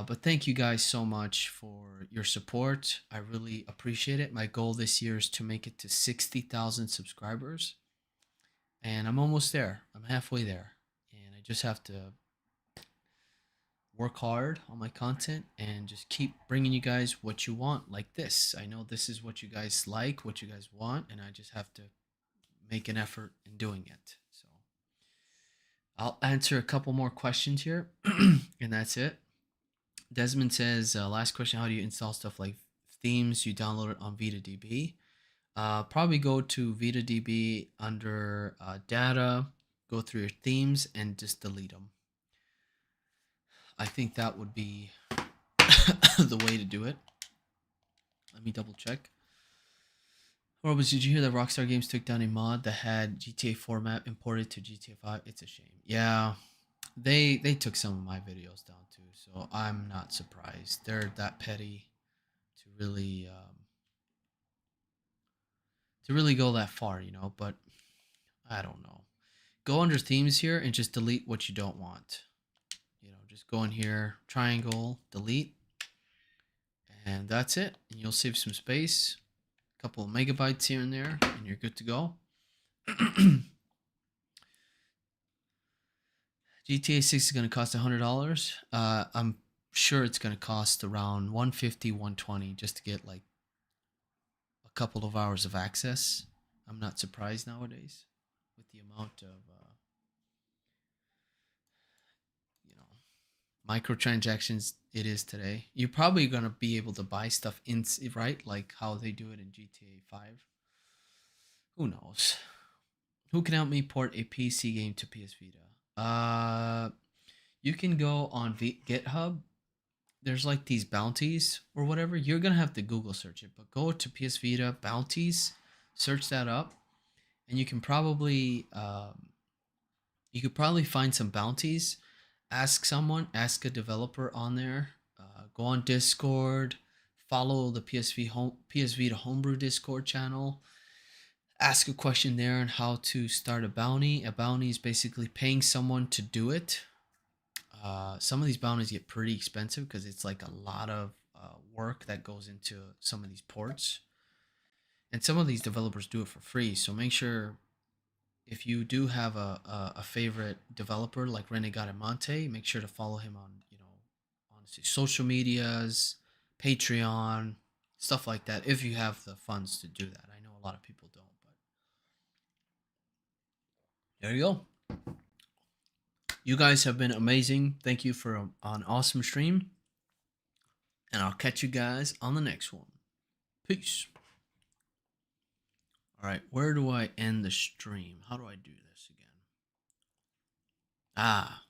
But thank you guys so much for your support. I really appreciate it. My goal this year is to make it to 60,000 subscribers, and I'm almost there. I'm halfway there, and I just have to work hard on my content and just keep bringing you guys what you want, like this. I know this is what you guys like, what you guys want, and I just have to make an effort in doing it. So I'll answer a couple more questions here, and that's it. Desmond says, last question, how do you install stuff like themes you download it on VitaDB? Probably go to VitaDB under data, go through your themes and just delete them. I think that would be the way to do it. Let me double check. Robus, did you hear that Rockstar Games took down a mod that had GTA 4 map imported to GTA 5? It's a shame. Yeah, they took some of my videos down too, so I'm not surprised. They're that petty to really go that far, you know. But I don't know. Go under themes here and just delete what you don't want. You know, just go in here, triangle, delete, and that's it. And you'll save some space, a couple of megabytes here and there, and you're good to go. GTA 6 is going to cost $100. I'm sure it's going to cost around $150, $120 just to get like a couple of hours of access. I'm not surprised nowadays with the amount of you know, microtransactions it is today. You're probably going to be able to buy stuff in, right, like how they do it in GTA 5. Who knows? Who can help me port a PC game to PS Vita? You can go on GitHub. There's like these bounties or whatever. You're gonna have to Google search it, but go to PS Vita bounties, search that up, and you could probably find some bounties. Ask someone, ask a developer on there. Go on Discord, follow the PS Vita Homebrew Discord channel. Ask a question there on how to start a bounty. A bounty is basically paying someone to do it. Some of these bounties get pretty expensive because it's like a lot of work that goes into some of these ports. And some of these developers do it for free. So make sure if you do have a favorite developer like Renegade and Monte, make sure to follow him on, you know, honestly, social medias, Patreon, stuff like that, if you have the funds to do that. I know a lot of people don't, but there you go. You guys have been amazing. Thank you for an awesome stream. And I'll catch you guys on the next one. Peace. All right, where do I end the stream? How do I do this again? Ah,